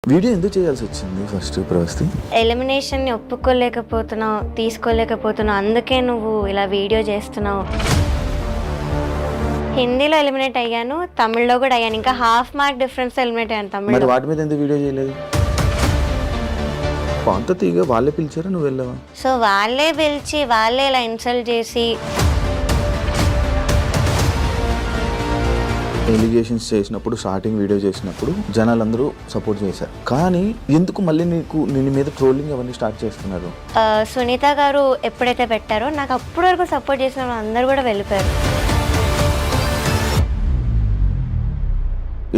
Video ఎందుకు చేయాల్సి వచ్చింది ఫస్ట్ ప్రవస్తి? ఎలిమినేషన్ని ఒప్పుకోలేకపోతున్నావు, తీసుకోలేకపోతున్నావు, అందుకే నువ్వు ఇలా వీడియో చేస్తున్నావు. హిందీలో ఎలిమినేట్ అయ్యాను, తమిళ్లో కూడా అయ్యాను. ఇంకా హాఫ్ మార్క్ డిఫరెన్స్ ఎలిమినేట్ అయ్యాను మరి తమిళ్లో. వాటి మీద ఎందుకు వీడియో చేయలేదు? పాత తీగ వాళ్ళే పిలిచారా, నువ్వు వెళ్ళావా? సో వాళ్ళే పిలిచి వాళ్ళే ఇలా ఇన్సల్ట్ చేసి ఎలిగేషన్స్ చేసినప్పుడు, స్టార్టింగ్ వీడియో చేసినప్పుడు జనాలందరూ సపోర్ట్ చేశారు. కానీ ఎందుకు మళ్ళీ నీ మీద ట్రోలింగ్ అవన్నీ స్టార్ట్ చేస్తున్నారు? సునీత గారు ఎప్పుడైతే పెట్టారో నాకు అప్పటి వరకు సపోర్ట్ చేసిన అందరూ కూడా వెళ్ళిపోయారు.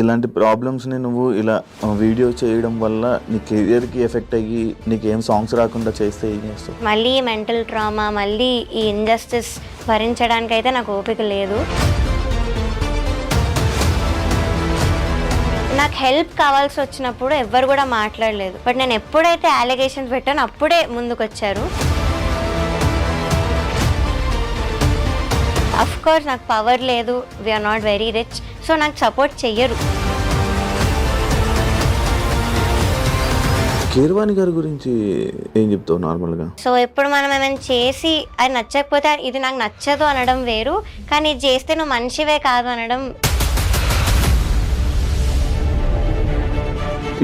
ఇలాంటి ప్రాబ్లమ్స్ని నువ్వు ఇలా వీడియో చేయడం వల్ల నీ కెరియర్కి ఎఫెక్ట్ అయ్యి నీకేం సాంగ్స్ రాకుండా చేస్తే ఏం చేస్తావు? మళ్ళీ మెంటల్ ట్రామా, మళ్ళీ ఈ ఇంజస్టిస్ భరించడానికి అయితే నాకు ఓపిక లేదు. నాకు హెల్ప్ కావాల్సి వచ్చినప్పుడు ఎవ్వరు కూడా మాట్లాడలేదు. బట్ నేను ఎప్పుడైతే అలిగేషన్స్ పెట్టానో అప్పుడే ముందుకు వచ్చారు. అఫ్ కోర్స్ నాకు పవర్ లేదు, we're not very rich, so నాకు సపోర్ట్ చెయ్యరు. కీరవాణి గారి గురించి ఏం చెప్తావు నార్మల్గా? సో ఇప్పుడు మనం ఏమైనా చేసి అది నచ్చకపోతే ఇది నాకు నచ్చదు అనడం వేరు, కానీ ఇది చేస్తే నువ్వు మనిషివే కాదు అనడం.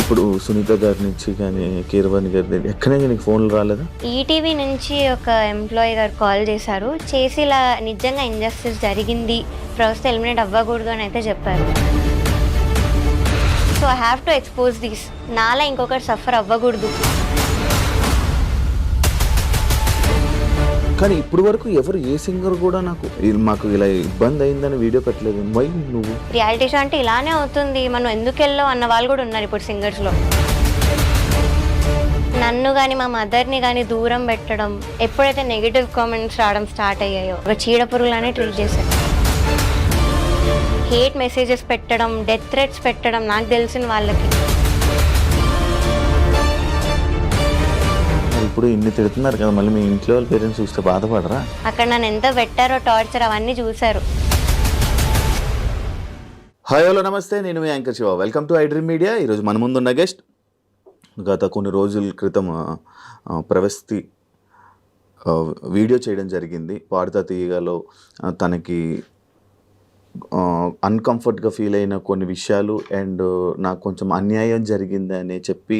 ఇప్పుడు సునీత గారి నుంచి కానీ కీరవాణి గారి ఎక్కడైనా నీకు ఫోన్లు రాలేదా? ఈటీవీ నుంచి ఒక ఎంప్లాయీ గారు కాల్ చేశారు, చేసి ఇలా నిజంగా ఇంజస్టిస్ జరిగింది, ప్రస్తుతం ఎలిమినేట్ అవ్వకూడదు అని అయితే చెప్పారు. So I have to expose this, నాలా ఇంకొకటి సఫర్ అవ్వకూడదు. కానీ ఇప్పుడు వరకు ఎవరు ఏ సింగర్ కూడా మాకు ఇలా ఇబ్బంది అయిందని వీడియో పెట్టలేదు. వై నువ్వు? రియాలిటీ షో అంటే ఇలానే అవుతుంది, మనం ఎందుకు వెళ్ళావు అన్న వాళ్ళు కూడా ఉన్నారు ఇప్పుడు సింగర్స్లో. నన్ను కానీ మా మదర్ని కానీ దూరం పెట్టడం, ఎప్పుడైతే నెగిటివ్ కామెంట్స్ రావడం స్టార్ట్ అయ్యాయో ఒక చీడ పురుగులానే ట్రీట్ చేశారు. హేట్ మెసేజెస్ పెట్టడం, డెత్ థ్రెట్స్ పెట్టడం నాకు తెలిసిన వాళ్ళకి. ఇప్పుడు ఇన్ని తిడుతున్నారు కదా, మళ్ళీ మీ ఇంట్లో వాళ్ళ పేరెంట్స్ చూస్తే బాధపడరా? అక్కడ నన్ను ఎంత పెట్టారో టార్చర్ అవన్నీ చూశారు. హాయ్ హలో నమస్తే, నేను మీ anchor Shiva. Welcome to I dream media. ఈరోజు మన ముందున్న గెస్ట్ గత కొన్ని రోజుల క్రితం ప్రవస్తి వీడియో చేయడం జరిగింది. పాడుతా తీయగాలో తనకి అన్కంఫర్ట్గా ఫీల్ అయిన కొన్ని విషయాలు అండ్ నాకు కొంచెం అన్యాయం జరిగిందని చెప్పి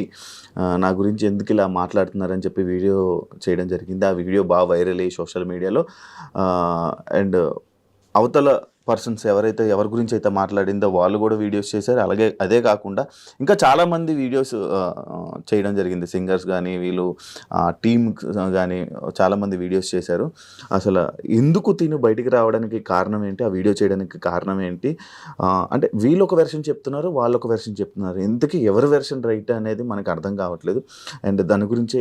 నా గురించి ఎందుకు ఇలా మాట్లాడుతున్నారని చెప్పి వీడియో చేయడం జరిగింది. ఆ వీడియో బాగా వైరల్ అయ్యి సోషల్ మీడియాలో అండ్ అవతల పర్సన్స్ ఎవరి గురించి అయితే మాట్లాడిందో వాళ్ళు కూడా వీడియోస్ చేశారు. అలాగే అదే కాకుండా ఇంకా చాలామంది వీడియోస్ చేయడం జరిగింది. సింగర్స్ కానీ వీళ్ళు టీమ్ కానీ చాలామంది వీడియోస్ చేశారు. అసలు ఎందుకు తిను బయటికి రావడానికి కారణం ఏంటి, ఆ వీడియో చేయడానికి కారణం ఏంటి, అంటే వీళ్ళు ఒక వెర్షన్ చెప్తున్నారు, వాళ్ళు ఒక వెర్షన్ చెప్తున్నారు. ఎందుకు ఎవరి వెర్షన్ రైట్ అనేది మనకు అర్థం కావట్లేదు. అండ్ దాని గురించి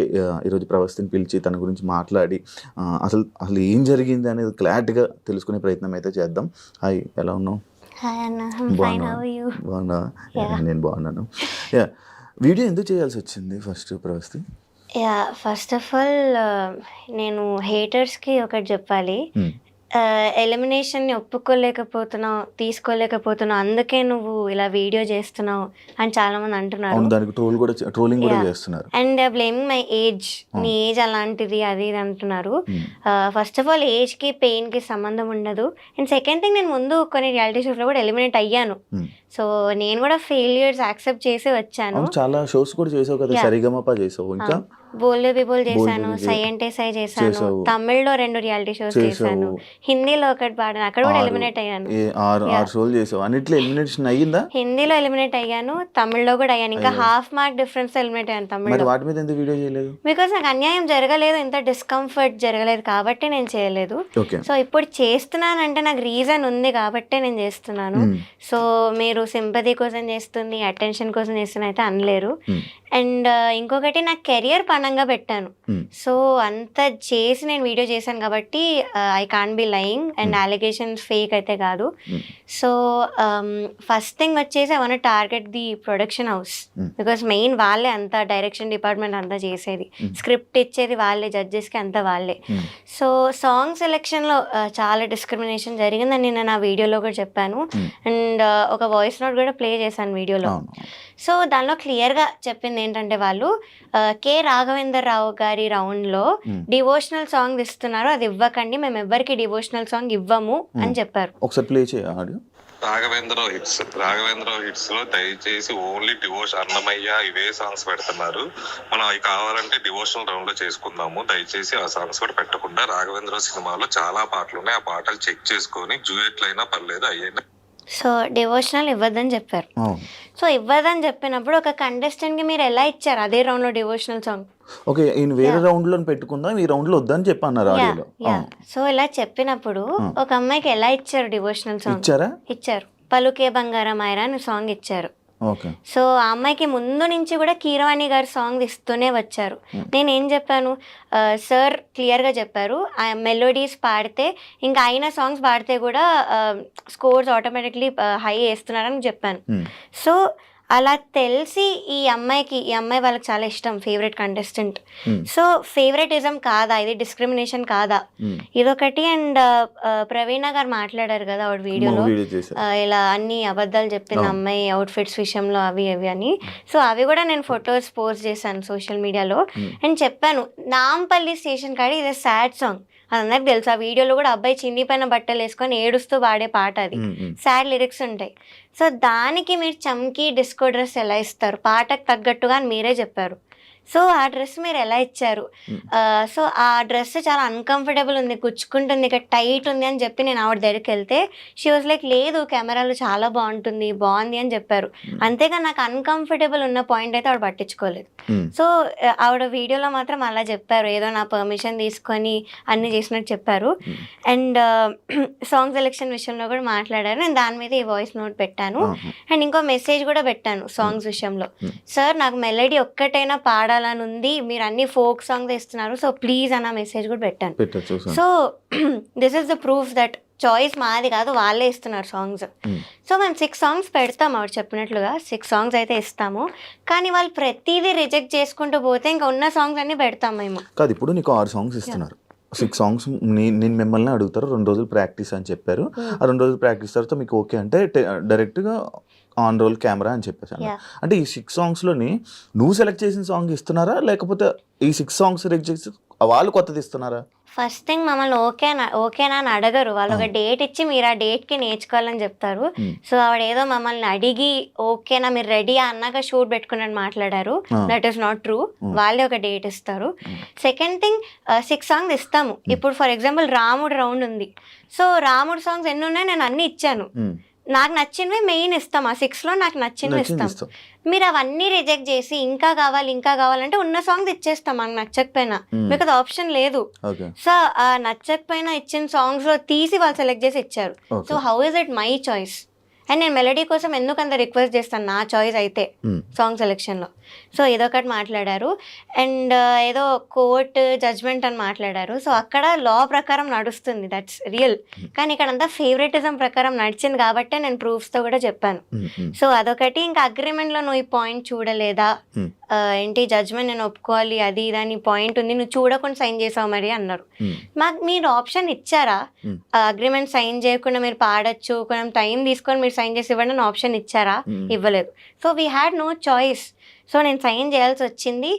ఈరోజు ప్రవస్తిని పిలిచి తన గురించి మాట్లాడి అసలు ఏం జరిగింది అనేది క్లారిటీగా తెలుసుకునే ప్రయత్నం అయితే చేద్దాం. హాయ్, ఎలా ఉన్నావు? బాగున్నా? నేను బాగున్నాను. వీడియో ఎందుకు చేయాల్సి వచ్చింది first Pravasthi? First of all నేను హేటర్స్కి ఒకటి చెప్పాలి. ఎలిమినేషన్ని ఒప్పుకోలేకపోతున్నావు, తీసుకోలేకపోతున్నావు, అందుకే నువ్వు ఇలా వీడియో చేస్తున్నావు అని చాలా మంది అంటున్నారు. దానికి ట్రోలింగ్ కూడా చేస్తున్నారు. అండ్ బ్లేమింగ్ మై ఏజ్, నీ ఏజ్ అలాంటిది అది ఇది అంటున్నారు. ఫస్ట్ ఆఫ్ ఆల్ ఏజ్కి పెయిన్కి సంబంధం ఉండదు. అండ్ సెకండ్ థింగ్, నేను ముందు కొన్ని రియాలిటీ షోస్లో కూడా ఎలిమినేట్ అయ్యాను. సో నేను కూడా ఫెయిల్యూర్స్ యాక్సెప్ట్ చేసి వచ్చాను. చాలా షోస్ కూడా చేసావు కదా, సరిగమప చేసావు, ఇంకా బోల్డే పీపుల్ చేశాను, సై అంటే సై చేశాను, తమిళ్లో 2 రియాలిటీ షోస్ చేశాను, హిందీలో ఒకటి పాడాను, అక్కడ కూడా ఎలిమినేట్ అయ్యాను. 6 షోలు చేసావు, అన్నిట్లో ఎలిమినేషన్ అయ్యిందా? హిందీలో ఎలిమినేట్ అయ్యాను, తమిళ్లో కూడా అయ్యాను. ఇంకా హాఫ్ మార్క్ డిఫరెన్స్ ఎలిమినేట్ అయ్యాను తమిళ్లో. వాటి మీద ఎందుకు వీడియో చేయలేదు? బికాస్ నాకు అన్యాయం జరగలేదు, ఇంత డిస్కంఫర్ట్ జరగలేదు కాబట్టి నేను చేయలేదు. సో ఇప్పుడు చేస్తున్నానంటే నాకు రీజన్ ఉంది కాబట్టి నేను చేస్తున్నాను. సో మీరు సింపతి కోసం చేస్తుంది, అటెన్షన్ కోసం చేస్తున్నా అయితే అనలేరు. అండ్ ఇంకొకటి, నా కెరియర్ పణంగా పెట్టాను. సో అంత చేసి నేను వీడియో చేశాను కాబట్టి I can't be lying. And alligations fake అయితే కాదు. సో ఫస్ట్ థింగ్ వచ్చేసి I want target the production house, because main వాళ్ళే అంతా డైరెక్షన్ డిపార్ట్మెంట్ అంతా చేసేది, స్క్రిప్ట్ ఇచ్చేది వాళ్ళే, జడ్జెస్కి అంతా వాళ్ళే. సో సాంగ్ సెలెక్షన్లో చాలా డిస్క్రిమినేషన్ జరిగిందని నేను నా వీడియోలో కూడా చెప్పాను. అండ్ ఒక వాయిస్ నోట్ కూడా ప్లే చేశాను వీడియోలో. సో దానిలో క్లియర్గా చెప్పింది ఏంటంటే వాళ్ళు కె రాఘవేందర్ రావు గారి రౌండ్లో డివోషనల్ సాంగ్ ఇస్తున్నారు, అది ఇవ్వకండి, మేము ఎవ్వరికి డివోషనల్ సాంగ్ ఇవ్వము అని చెప్పారు. ఒకసారి ప్లే చేయ ఆడియో. రాఘవేంద్ర హిట్స్ లో దయచేసి ఓన్లీ డివోషన్ అన్నమయ్య ఇవే సాంగ్స్ పెడుతున్నారు. మనం అవి కావాలంటే డివోషనల్ రౌండ్ లో చేసుకుందాము. దయచేసి ఆ సాంగ్స్ కూడా పెట్టకుండా రాఘవేంద్ర సినిమాలో చాలా పాటలు ఉన్నాయి, ఆ పాటలు చెక్ చేసుకొని జూయెట్లు అయినా పర్లేదు అయ్యైనా. సో డివోషనల్ ఇవ్వద్దని చెప్పారు. సో ఇవ్వదని చెప్పినప్పుడు ఒక కంటెస్టెంట్కి మీరు ఎలా ఇచ్చారు అదే రౌండ్లో డివోషనల్ సాంగ్? ఓకే, ఈయన వేరే రౌండ్ లో పెట్టుకుందాం, ఈ రౌండ్ లో వద్దని చెప్పి అన్నారు ఆడియోలో. సో ఇలా చెప్పినప్పుడు ఒక అమ్మాయికి ఎలా ఇచ్చారు డివోషనల్ సాంగ్? ఇచ్చారు. పలుకే బంగారం ఆయరా అని సాంగ్ ఇచ్చారు. సో ఆ అమ్మాయికి ముందు నుంచి కూడా కీరవాణి గారు సాంగ్ ఇస్తూనే వచ్చారు. నేను ఏం చెప్పాను, సార్ క్లియర్గా చెప్పారు, మెలోడీస్ పాడితే ఇంకా అయిన సాంగ్స్ పాడితే కూడా స్కోర్స్ ఆటోమేటిక్లీ హై వేస్తున్నారని చెప్పాను. సో అలా తెలిసి ఈ అమ్మాయి వాళ్ళకి చాలా ఇష్టం, ఫేవరెట్ కంటెస్టెంట్. సో ఫేవరెటిజం కాదా ఇది, డిస్క్రిమినేషన్ కాదా ఇదొకటి. అండ్ ప్రవీణ గారు మాట్లాడారు కదా ఆవిడ వీడియోలో, ఇలా అన్ని అబద్ధాలు చెప్పిన అమ్మాయి అవుట్ఫిట్స్ విషయంలో అవి అని. సో అవి కూడా నేను ఫొటోస్ పోస్ట్ చేశాను సోషల్ మీడియాలో. అండ్ చెప్పాను నాంపల్లి స్టేషన్ కాడి ఇది సాడ్ సాంగ్, అది అందరికి తెలుసు. ఆ వీడియోలో కూడా అబ్బాయి చిన్ని పైన బట్టలు వేసుకొని ఏడుస్తూ పాడే పాట, అది సాడ్ లిరిక్స్ ఉంటాయి. సో దానికి మీరు చమ్కీ డిస్కో డ్రెస్ ఎలా ఇస్తారు, పాటకు తగ్గట్టుగా అని మీరే చెప్పారు. సో ఆ డ్రెస్ మీరు ఎలా ఇచ్చారు? సో ఆ డ్రెస్ చాలా అన్కంఫర్టబుల్ ఉంది, గుచ్చుకుంటుంది, ఇక టైట్ ఉంది అని చెప్పి నేను ఆవిడ దగ్గరికి వెళ్తే షీ వాజ్ లైక్ లేదు కెమెరాలో చాలా బాగుంది అని చెప్పారు. అంతేగా నాకు అన్కంఫర్టబుల్ ఉన్న పాయింట్ అయితే ఆవిడ పట్టించుకోలేదు. సో ఆవిడ వీడియోలో మాత్రం అలా చెప్పారు, ఏదో నా పర్మిషన్ తీసుకొని అన్ని చేసినట్టు చెప్పారు. అండ్ సాంగ్ సెలెక్షన్ విషయంలో కూడా మాట్లాడారు. నేను దాని మీద ఈ వాయిస్ నోట్ పెట్టాను. అండ్ ఇంకో మెసేజ్ కూడా పెట్టాను సాంగ్స్ విషయంలో, సార్ నాకు మెలడీ ఒక్కటైనా పాడాలని ఉంది, మీరు అన్ని ఫోక్ సాంగ్స్ ఇస్తున్నారు, సో ప్లీజ్ అన్న మెసేజ్ కూడా పెట్టాను. So this is the proof that choice మాది కాదు, వాళ్ళే ఇస్తున్నారు సాంగ్స్. సో మేము 6 సాంగ్స్ పెడతాం, ఆవిడ చెప్పినట్లుగా 6 సాంగ్స్ అయితే ఇస్తాము. కానీ వాళ్ళు ప్రతిదీ రిజెక్ట్ చేసుకుంటూ పోతే ఇంకా ఉన్న సాంగ్స్ అన్ని పెడతాం మేము. కాదు, ఇప్పుడు నీకు 6 సాంగ్స్ ఇస్తున్నారు, 6 సాంగ్స్ నేను మిమ్మల్ని అడుగుతారు, 2 రోజులు ప్రాక్టీస్ అని చెప్పారు. ఆ 2 రోజులు ప్రాక్టీస్ తర్వాత మీకు ఓకే అంటే డైరెక్ట్గా ఆన్ రోల్ కెమెరా అని చెప్పేసాను. అంటే ఈ 6 సాంగ్స్లోని నువ్వు సెలెక్ట్ చేసిన సాంగ్ ఇస్తున్నారా, లేకపోతే ఈ 6 సాంగ్స్ సెలెక్ట్ చేసి వాళ్ళు కొత్తది ఇస్తున్నారా? ఫస్ట్ థింగ్ మమ్మల్ని ఓకేనా అని అడగరు, వాళ్ళు ఒక డేట్ ఇచ్చి మీరు ఆ డేట్కి నేర్చుకోవాలని చెప్తారు. సో ఆవిడ ఏదో మమ్మల్ని అడిగి ఓకేనా మీరు రెడీ అన్నాక షూట్ పెట్టుకున్నట్టు మాట్లాడారు. దట్ ఈస్ నాట్ ట్రూ, వాళ్ళే ఒక డేట్ ఇస్తారు. సెకండ్ థింగ్ 6 సాంగ్స్ ఇస్తాము. ఇప్పుడు ఫర్ ఎగ్జాంపుల్ రాముడు రౌండ్ ఉంది, సో రాముడు సాంగ్స్ ఎన్ని ఉన్నాయి నేను అన్ని ఇచ్చాను, నాకు నచ్చినవి మెయిన్ ఇస్తాం, ఆ 6లో నాకు నచ్చినవి ఇస్తాం. మీరు అవన్నీ రిజెక్ట్ చేసి ఇంకా కావాలంటే ఉన్న సాంగ్స్ ఇచ్చేస్తాం మనకు నచ్చకపోయినా, మీకు అది ఆప్షన్ లేదు. సో ఆ నచ్చకపోయినా ఇచ్చిన సాంగ్స్ లో తీసి వాళ్ళు సెలెక్ట్ చేసి ఇచ్చారు. So how is it my choice? And నేను మెలడీ కోసం ఎందుకు అంత రిక్వెస్ట్ చేస్తాను, నా చాయిస్ అయితే సాంగ్ సెలెక్షన్లో. సో ఇదొకటి మాట్లాడారు. అండ్ ఏదో కోర్ట్ జడ్జ్మెంట్ అని మాట్లాడారు. సో అక్కడ లా ప్రకారం నడుస్తుంది, దట్స్ రియల్. కానీ ఇక్కడ అంతా ఫేవరెటిజం ప్రకారం నడిచింది కాబట్టే నేను ప్రూఫ్స్తో కూడా చెప్పాను. సో అదొకటి. ఇంకా అగ్రిమెంట్లో నువ్వు ఈ పాయింట్ చూడలేదా, ఏంటి జడ్జ్మెంట్ నేను ఒప్పుకోవాలి అది ఇదని పాయింట్ ఉంది, నువ్వు చూడకుండా సైన్ చేసావు మరి అన్నారు. మాకు మీరు ఆప్షన్ ఇచ్చారా, అగ్రిమెంట్ సైన్ చేయకుండా మీరు పాడొచ్చు, కొంచెం టైం తీసుకొని మీరు సైన్ చేసి ఇవ్వండి అని ఆప్షన్ ఇచ్చారా? ఇవ్వలేదు. So we had no choice. So నేను సైన్ చేయాల్సి వచ్చింది.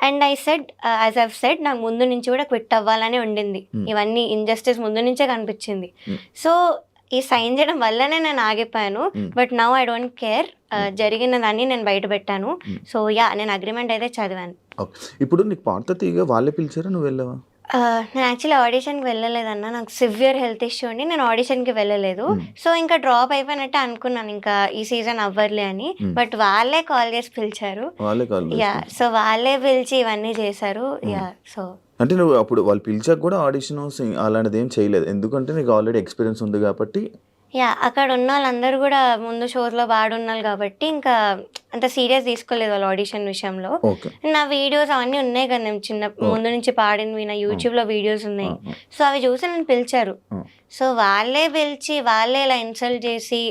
And I said, as I've said, నాకు ముందు నుంచి కూడా క్విట్ అవ్వాలనే ఉండింది. ఇవన్నీ ఇంజస్టిస్ ముందు నుంచే కనిపించింది. సో ఈ సైన్ చేయడం వల్లనే నేను ఆగిపోయాను. But now I don't care, జరిగిన దాన్ని నేను బయట పెట్టాను. సో నేను అగ్రిమెంట్ అయితే చదివాను. ఇప్పుడు నీకు పాట తీగ వాళ్ళే పిలిచారా, నువ్వు వెళ్ళావా? నేను యాక్చువల్లీ ఆడిషన్కి వెళ్ళలేదన్న, నాకు సివియర్ హెల్త్ ఇష్యూ ఉండి నేను ఆడిషన్కి వెళ్ళలేదు. సో ఇంకా డ్రాప్ అయిపోయినట్టే అనుకున్నాను, ఇంకా ఈ సీజన్ అవ్వర్లే అని. బట్ వాళ్ళే కాల్ చేసి పిలిచారు. సో వాళ్ళే పిలిచి ఇవన్నీ చేశారు. సో అంటే నువ్వు అప్పుడు వాళ్ళు పిలిచాక కూడా ఆడిషన్ అలాంటిది ఏం చేయలేదు, ఎందుకంటే నీకు ఆల్రెడీ ఎక్స్పీరియన్స్ ఉంది కాబట్టి. అక్కడ ఉన్న వాళ్ళందరూ కూడా ముందు షోస్లో పాడున్నారు కాబట్టి ఇంకా అంత సీరియస్ తీసుకోలేదు వాళ్ళు ఆడిషన్ విషయంలో. నా వీడియోస్ అవన్నీ ఉన్నాయి కదా, నేను చిన్న ముందు నుంచి పాడినవి నా యూట్యూబ్లో వీడియోస్ ఉన్నాయి. సో అవి చూసి నన్ను పిలిచారు. సో వాళ్ళే పిలిచి వాళ్ళే ఇలా ఇన్సల్ట్ చేసి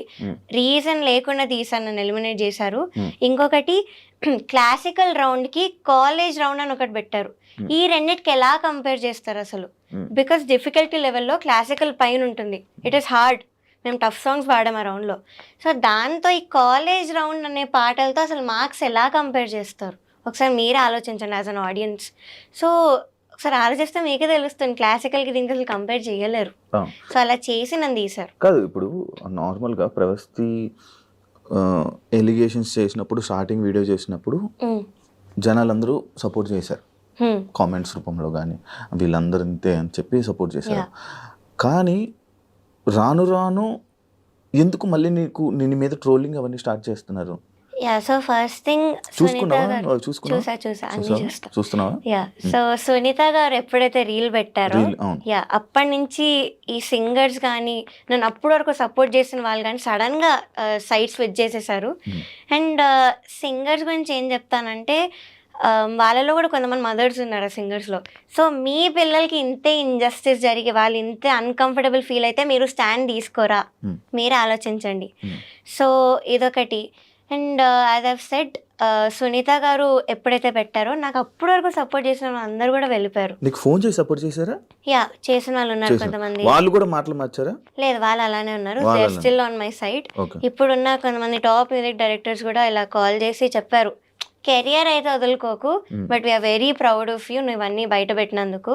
రీజన్ లేకుండా తీసాను, నన్ను ఎలిమినేట్ చేశారు. ఇంకొకటి క్లాసికల్ రౌండ్కి కాలేజ్ రౌండ్ అని ఒకటి పెట్టారు. ఈ రెండింటికి ఎలా కంపేర్ చేస్తారు అసలు? బికాస్ డిఫికల్టీ లెవెల్లో క్లాసికల్ పైన ఉంటుంది, ఇట్ ఈస్ హార్డ్. మేము టఫ్ సాంగ్స్ పాడాం ఆ రౌండ్లో. సో దాంతో ఈ కాలేజ్ రౌండ్ అనే పాటలతో అసలు మార్క్స్ ఎలా కంపేర్ చేస్తారు ఒకసారి మీరే ఆలోచించండి యాజ్ అన్ ఆడియన్స్. సో ఒకసారి ఆలోచిస్తే మీకే తెలుస్తుంది క్లాసికల్కి దీనికి అసలు కంపేర్ చేయలేరు. సో అలా చేసి నన్ను తీశారు. కాదు ఇప్పుడు నార్మల్గా ప్రవస్తి ఎలిగేషన్స్ చేసినప్పుడు స్టార్టింగ్ వీడియో చేసినప్పుడు జనాలందరూ సపోర్ట్ చేశారు కామెంట్స్ రూపంలో కానీ వీళ్ళందరూ ఇంతే అని చెప్పి సపోర్ట్ చేశారు. కానీ రాను రాను ఎందుకు మళ్ళీ నీ మీద ట్రోలింగ్ అవన్నీ స్టార్ట్ చేస్తున్నారు? యా సో ఫస్ట్ థింగ్ చూస్తున్నావా? యా సో సునీత గారు ఎప్పుడైతే రీల్ పెట్టారో యా అప్పటి నుంచి ఈ సింగర్స్ కానీ నన్ను అప్పటి వరకు సపోర్ట్ చేసిన వాళ్ళు కానీ సడన్ గా సైడ్ స్విచ్ చేసేసారు. అండ్ సింగర్స్ గురించి ఏం చెప్తానంటే వాళ్ళలో కూడా కొంతమంది మదర్స్ ఉన్నారు ఆ సింగర్స్లో. సో మీ పిల్లలకి ఇంతే ఇంజస్టిస్ జరిగి వాళ్ళు ఇంతే అన్కంఫర్టబుల్ ఫీల్ అయితే మీరు స్టాండ్ తీసుకోరా, మీరే ఆలోచించండి. సో ఇదొకటి. And as I've said Sunitha గారు ఎప్పుడైతే పెట్టారో నాకు అప్పటి వరకు సపోర్ట్ చేసిన వాళ్ళు అందరూ కూడా వెళ్ళిపోయారు. నీకు ఫోన్ చేసి సపోర్ట్ చేశారా? యా చేసిన వాళ్ళు ఉన్నారు కొంతమంది. వాళ్ళు కూడా మాటలు మార్చారా? లేదు వాళ్ళు అలానే ఉన్నారు. They are still on my side. ఇప్పుడున్న కొంతమంది టాప్ మ్యూజిక్ డైరెక్టర్స్ కూడా ఇలా కాల్ చేసి చెప్పారు కెరియర్ అయితే వదులుకోకు, but we're very proud of you, నువ్వు ఇవన్నీ బయట పెట్టినందుకు,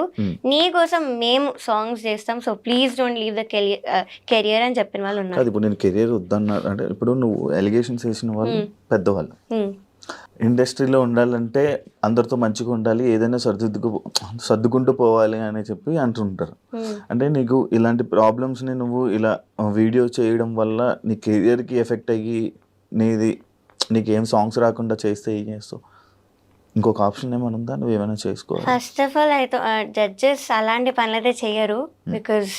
నీ కోసం మేము సాంగ్స్ చేస్తాం, so please don't leave the career అని చెప్పిన వాళ్ళు ఉన్నారు. ఇప్పుడు నేను కెరియర్ వద్దన్నా అంటే ఇప్పుడు నువ్వు ఎలిగేషన్స్ వేసిన వాళ్ళు పెద్దవాళ్ళు ఇండస్ట్రీలో ఉండాలంటే అందరితో మంచిగా ఉండాలి, ఏదైనా సర్దుకుంటూ పోవాలి అని చెప్పి అంటుంటారు. అంటే నీకు ఇలాంటి ప్రాబ్లమ్స్ని నువ్వు ఇలా వీడియో చేయడం వల్ల నీ కెరియర్కి ఎఫెక్ట్ అయ్యి నీకేం సాంగ్స్ రాకుండా చేస్తే ఏం చేస్తావు? ఇంకొక ఆప్షన్ ఏమైనా ఉందా? నువ్వు ఏమైనా చేసుకోవాలి. ఫస్ట్ ఆఫ్ ఆల్ అయితే జడ్జెస్ అలాంటి పనులు అయితే చెయ్యరు, బికాస్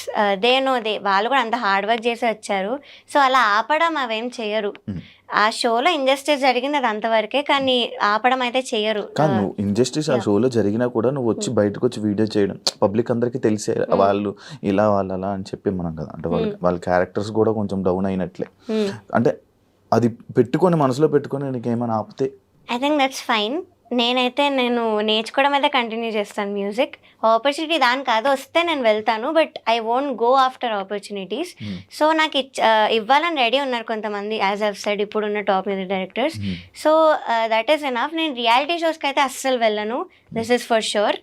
వాళ్ళు కూడా అంత హార్డ్ వర్క్ చేసి వచ్చారు. సో అలా ఆపడం అవేం చెయ్యరు. ఆ షోలో ఇంజస్టిస్ జరిగింది అది అంతవరకే, కానీ ఆపడం అయితే చెయ్యరు. కానీ నువ్వు ఇంజస్టిస్ ఆ షోలో జరిగినా కూడా నువ్వు వచ్చి బయటకు వచ్చి వీడియో చేయడం పబ్లిక్ అందరికీ తెలిసే వాళ్ళు ఇలా వాళ్ళు అలా అని చెప్పి మనం కదా అంటే వాళ్ళ క్యారెక్టర్స్ కూడా కొంచెం డౌన్ అయినట్లే. అంటే అది పెట్టుకొని మనసులో పెట్టుకొని నీకేమైనా ఆపితే ఐ థింక్ దట్స్ ఫైన్. నేను నేర్చుకోవడం అయితే కంటిన్యూ చేస్తాను మ్యూజిక్. ఆపర్చునిటీ దాని కాదు వస్తే నేను వెళ్తాను, but I won't go after opportunities. So నాకు ఇవ్వాలని రెడీ ఉన్నారు కొంతమంది, యాజ్ ఐవ్ సెడ్ ఇప్పుడున్న top music directors. So that is enough. నేను రియాలిటీ షోస్కి అయితే అస్సలు వెళ్ళను, this is for sure.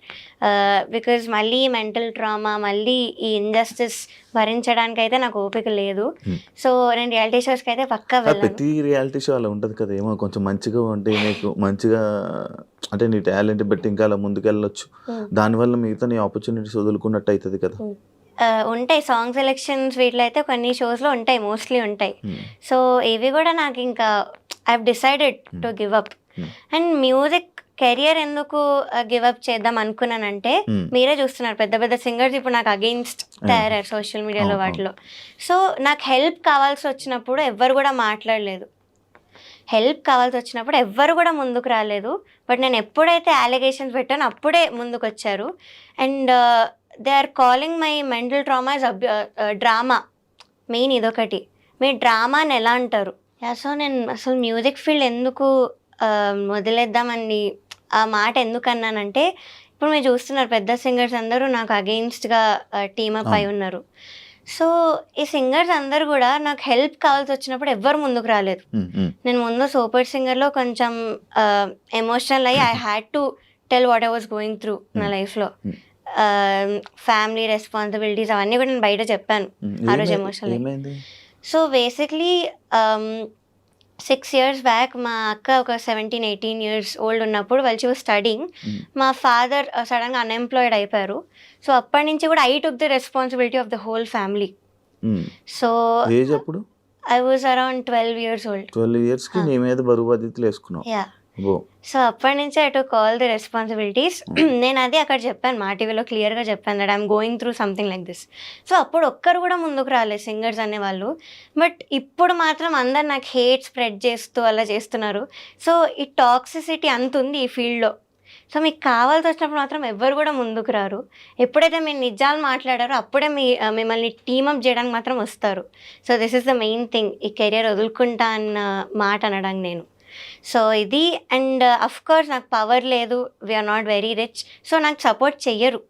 Because మళ్ళీ మెంటల్ ట్రామా, మళ్ళీ ఈ ఇంజస్టిస్ భరించడానికి అయితే నాకు ఓపిక లేదు. సో నేను రియాలిటీ షోస్కి అయితే పక్కా వెళ్ళను. ప్రతి రియాలిటీ షో అలా ఉంటుంది కదా, ఏమో కొంచెం మంచిగా ఉంటే నీకు మంచిగా అంటే నీ టాలెంట్ బట్టి ఇంకా అలా ముందుకెళ్ళొచ్చు, దానివల్ల మిగతా నీ ఆపర్చునిటీస్ వదులుకున్నట్టు అవుతుంది కదా. ఉంటాయి సాంగ్ సెలెక్షన్స్ వీటిలో అయితే కొన్ని షోస్లో ఉంటాయి, మోస్ట్లీ ఉంటాయి. సో ఇవి కూడా నాకు ఇంకా I have decided to give up. And music career ఎందుకు గివ్ అప్ చేద్దాం అనుకున్నానంటే మీరే చూస్తున్నారు పెద్ద పెద్ద సింగర్స్ ఇప్పుడు నాకు అగెయిన్స్ట్ తయారయ్యారు సోషల్ మీడియాలో వాటిలో. సో నాకు హెల్ప్ కావాల్సి వచ్చినప్పుడు ఎవ్వరు కూడా మాట్లాడలేదు, హెల్ప్ కావాల్సి వచ్చినప్పుడు ఎవ్వరు కూడా ముందుకు రాలేదు. బట్ నేను ఎప్పుడైతే అలిగేషన్స్ పెట్టానో అప్పుడే ముందుకు వచ్చారు. And they are calling my mental trauma is drama. Main ఇదొకటి, మీరు డ్రామాని ఎలా అంటారు? సో నేను అసలు మ్యూజిక్ ఫీల్డ్ ఎందుకు వదిలేద్దామని ఆ మాట ఎందుకు అన్నానంటే ఇప్పుడు మీరు చూస్తున్నారు పెద్ద సింగర్స్ అందరూ నాకు అగెయిన్స్ట్గా టీమప్ అయి ఉన్నారు. సో ఈ సింగర్స్ అందరు కూడా నాకు హెల్ప్ కావాల్సి వచ్చినప్పుడు ఎవ్వరు ముందుకు రాలేదు. నేను ముందు సూపర్ సింగర్లో కొంచెం ఎమోషనల్ అయ్యి I had to tell what I was going through నా లైఫ్లో. ఫ్యామిలీ రెస్పాన్సిబిలిటీస్ అవన్నీ కూడా నేను బయట చెప్పాను ఆ రోజు emotional. So basically 6 years back మా అక్క ఒక 17-18 years ఓల్డ్ ఉన్నప్పుడు వాళ్ళు షీ వాజ్ స్టడీయింగ్, మా ఫాదర్ సడన్గా అన్ఎంప్లాయిడ్ అయిపోయారు. సో అప్పటి నుంచి కూడా I took the responsibility of the whole family. So I was around 12 years old. 12 years కి నీ మీద బరువు బాధ్యతలు వేసుకున్నావు. యా సో అప్పటి నుంచి I took all the responsibilities. నేను అది అక్కడ చెప్పాను, మా టీవీలో క్లియర్గా చెప్పాను that I'm going through something like this. So అప్పుడు ఒక్కరు కూడా ముందుకు రాలేదు సింగర్స్ అనేవాళ్ళు. బట్ ఇప్పుడు మాత్రం అందరు నాకు హేట్ స్ప్రెడ్ చేస్తూ అలా చేస్తున్నారు. సో ఈ టాక్సిసిటీ అంత ఉంది ఈ ఫీల్డ్లో. సో మీకు కావాల్సి వచ్చినప్పుడు మాత్రం ఎవ్వరు కూడా ముందుకు రారు. ఎప్పుడైతే మీరు నిజాలు మాట్లాడారో అప్పుడే మిమ్మల్ని టీమప్ చేయడానికి మాత్రం వస్తారు. So this is the main thing, ఈ కెరియర్ వదులుకుంటా అన్న మాట అనడానికి నేను. సో ఇది. అండ్ అఫ్ కోర్స్ నాకు పవర్ లేదు, we're not very rich, so నాకు సపోర్ట్ చెయ్యరు.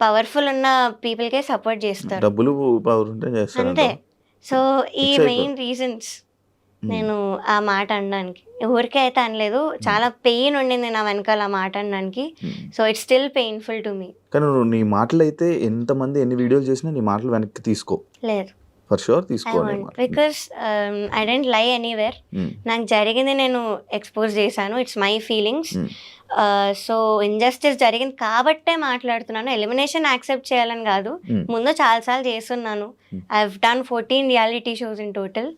పవర్ఫుల్ ఉన్న పీపుల్కే సపోర్ట్ చేస్తారు, డబ్బులు పవర్ ఉంటే చేస్తారు అంతే. సో ఈ Fix మెయిన్ రీజన్స్ నేను ఆ మాట అనడానికి. ఊరికే అయితే అనలేదు, చాలా పెయిన్ ఉండింది నా వెనకాల ఆ మాట అనడానికి. So it's still painful to me. కానీ నువ్వు నీ మాటలు అయితే ఎంతమంది ఎన్ని వీడియోలు చేసినా నీ మాటలు వెనక్కి తీసుకో, లేదు, ఫర్ షూర్ ఐ తీసుకోవాలి. Want, because I don't lie anywhere. నాకు జరిగింది నేను ఎక్స్పోజ్ చేశాను, it's my feelings. So injustice జరిగింది కాబట్టే మాట్లాడుతున్నాను. ఎలిమినేషన్ యాక్సెప్ట్ చేయాలని కాదు, ముందు చాలాసార్లు చేస్తున్నాను. I have done 14 reality shows in total.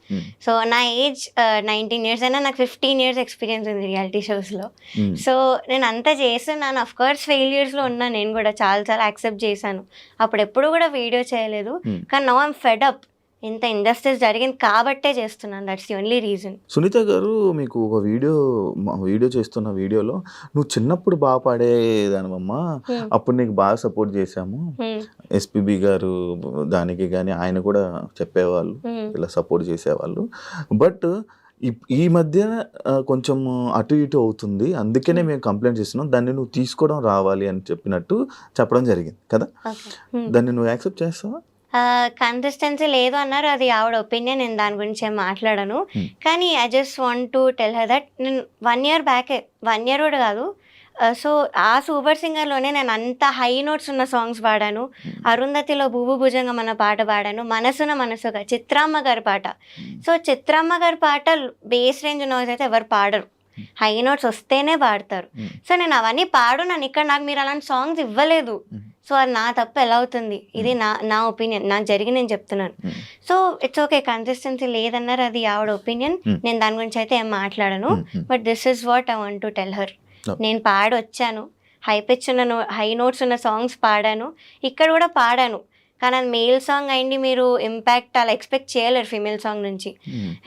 So నా ఏజ్ 19 years అయినా నాకు 15 years ఎక్స్పీరియన్స్ ఉంది రియాలిటీ షోస్లో. సో నేను అంతా చేస్తున్నాను. అఫ్ కోర్స్ ఫెయిల్యూర్స్లో ఉన్నాను, నేను కూడా చాలాసార్లు యాక్సెప్ట్ చేశాను. అప్పుడు ఎప్పుడు కూడా వీడియో చేయలేదు. కానీ నౌ ఐమ్ ఫెడ్ అప్, ఇంత ఇండస్ట్రీస్ జరిగింది కాబట్టే చేస్తున్నాను. That's the only reason. Sunitha గారు, మీకు ఒక వీడియో చేస్తున్న వీడియోలో నువ్వు చిన్నప్పుడు బాగా పాడేదానివమ్మా, అప్పుడు నీకు బాగా సపోర్ట్ చేశాము, ఎస్పీబీ గారు దానికి కానీ ఆయన కూడా చెప్పేవాళ్ళు, ఇలా సపోర్ట్ చేసేవాళ్ళు. బట్ ఈ మధ్య కొంచెం అటు ఇటు అవుతుంది, అందుకనే మేము కంప్లైంట్ చేస్తున్నాం, దాన్ని నువ్వు తీసుకోవడం రావాలి అని చెప్పడం జరిగింది కదా. దాన్ని నువ్వు యాక్సెప్ట్ చేస్తావా? కన్సిస్టెన్సీ లేదు అన్నారు, అది ఆవిడ ఒపీనియన్, నేను దాని గురించి ఏం మాట్లాడను. కానీ I just want to tell her that నేను 1 year బ్యాకే, 1 year కూడా కాదు, సో ఆ సూపర్ సింగర్లోనే నేను అంత హై నోట్స్ ఉన్న సాంగ్స్ పాడాను. అరుంధతిలో భూభు భుజంగం అన్న పాట పాడాను, మనసున మనసుగా చిత్రమ్మ గారి పాట. సో చిత్రమ్మ గారి పాట బేస్ రేంజ్ నోట్స్ అయితే ఎవరు పాడరు, హై నోట్స్ వస్తేనే పాడతారు. సో నేను అవన్నీ పాడున్నాను ఇక్కడ, నాకు మీరు అలాంటి సాంగ్స్ ఇవ్వలేదు. సో అది నా తప్పు ఎలా అవుతుంది? ఇది నా ఒపీనియన్, నాకు జరిగి నేను చెప్తున్నాను. సో ఇట్స్ ఓకే, కన్సిస్టెన్సీ లేదన్నారు, అది ఆవిడ ఒపీనియన్, నేను దాని గురించి అయితే ఏం మాట్లాడను. But this is what I want to tell her. నేను పాడొచ్చాను, హై పిచ్ ఉన్న హై నోట్స్ ఉన్న సాంగ్స్ పాడాను, ఇక్కడ కూడా పాడాను. కానీ అది మేల్ సాంగ్ అయింది, మీరు ఇంపాక్ట్ అలా ఎక్స్పెక్ట్ చేయలేరు ఫీమేల్ సాంగ్ నుంచి.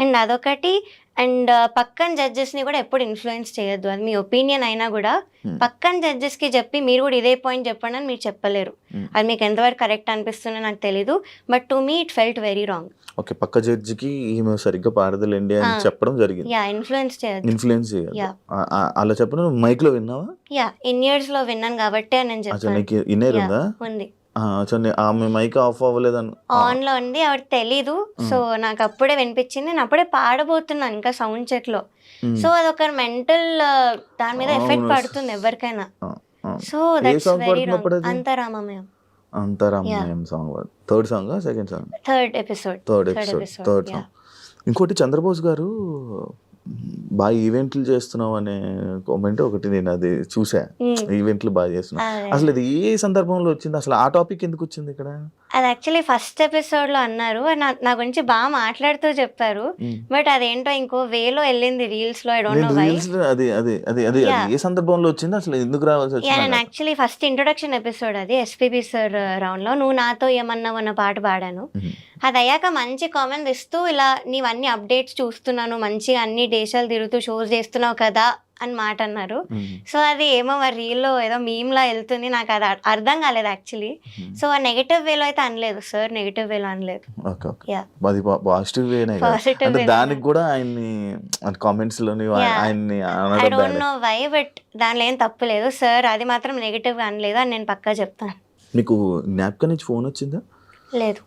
అండ్ అదొకటి. అండ్ పక్కన జడ్జెస్ని కూడా ఎప్పుడు ఇన్ఫ్లుయెన్స్ చేయొద్దు, అది మీ ఒపీనియన్ అయినా కూడా పక్కన జడ్జెస్కి చెప్పి మీరు కూడా ఇదే పాయింట్ చెప్పండి అని మీరు చెప్పలేరు. అది మీకు ఎంతవరకు కరెక్ట్ అనిపిస్తుందో నాకు తెలీదు, but to me it felt very wrong. Okay, పక్క జడ్జికి ఈమె సరిగ్గా పాడదులేండి అని చెప్పడం జరిగింది. యా, ఇన్ఫ్లుయెన్స్ చేయొద్దు. ఇన్ఫ్లుయెన్స్ చేయొద్దు అలా చెప్పడం. మైక్ లో విన్నావా? యా, ఇయర్స్ లో విన్నాను కాబట్టి నేను చెప్పాను. ఇన్నర్ ఉందా? ఉంది. ఆమె మైక్ ఆఫ్ అవ్వలేదని ఆన్ లో ఉంది, ఆవిడ తెలీదు. సో నాకు అప్పుడే వినిపించింది, నేను అప్పుడే పాడబోతున్నాను ఇంకా సౌండ్ చెక్ లో. సో అదొక మెంటల్ దాని మీద ఎఫెక్ట్ పడుతుంది ఎవరికైనా. So that's very wrong. అంతరామమయం. అంతరామమయం song third song, second song, third episode. ఇంకోటి చంద్రబోస్ గారు బాగా ఈవెంట్లు చేస్తున్నావు అనే కామెంట్ ఒకటి నేను అది చూసా, ఈవెంట్లు బాగా చేస్తున్నావు. అసలు ఇది ఏ సందర్భంలో వచ్చింది, అసలు ఆ టాపిక్ ఎందుకు వచ్చింది ఇక్కడ? అది యాక్చువల్లీ ఫస్ట్ ఎపిసోడ్ లో అన్నారు, నా గురించి బాగా మాట్లాడుతూ చెప్పారు. బట్ అదేంటో ఇంకో వేలో వెళ్ళింది రీల్స్ లో. I don't know why. అది ఏ సందర్భంలో వచ్చింది, అసలు ఎందుకు రావాల్సి వచ్చింది? నేను యాక్చువల్లీ ఫస్ట్ ఇంట్రొడక్షన్ ఎపిసోడ్ అది ఎస్పీబీ సార్ రౌండ్ లో నువ్వు నాతో ఏమన్నావు అన్న పాట పాడాను. అది అయ్యాక మంచి కామెంట్ ఇస్తూ, ఇలా నీవన్నీ అప్డేట్స్ చూస్తున్నాను, మంచిగా అన్ని దేశాలు తిరుగుతూ షోస్ చేస్తున్నావు కదా అని మాట అన్నారు. సో అది ఏమో మరి రీల్లో ఏదో మీమ్లా వెళ్తుంది, నాకు అది అర్థం కాలేదు యాక్చువల్లీ. సో ఆ నెగటివ్ వేలో అయితే అనలేదు సార్, నెగటివ్ వేలో అనలేదు. దానికి కూడా ఆయన్ని కామెంట్స్ లోని ఆయన్ని I don't know why, but దానిలో ఏం తప్పు లేదు సార్, అది మాత్రం నెగటివ్ గా అనలేదు అని నేను పక్కా చెప్తాను. మీకు జ్ఞాపకం నుంచి ఫోన్ వచ్చిందా? లేదు.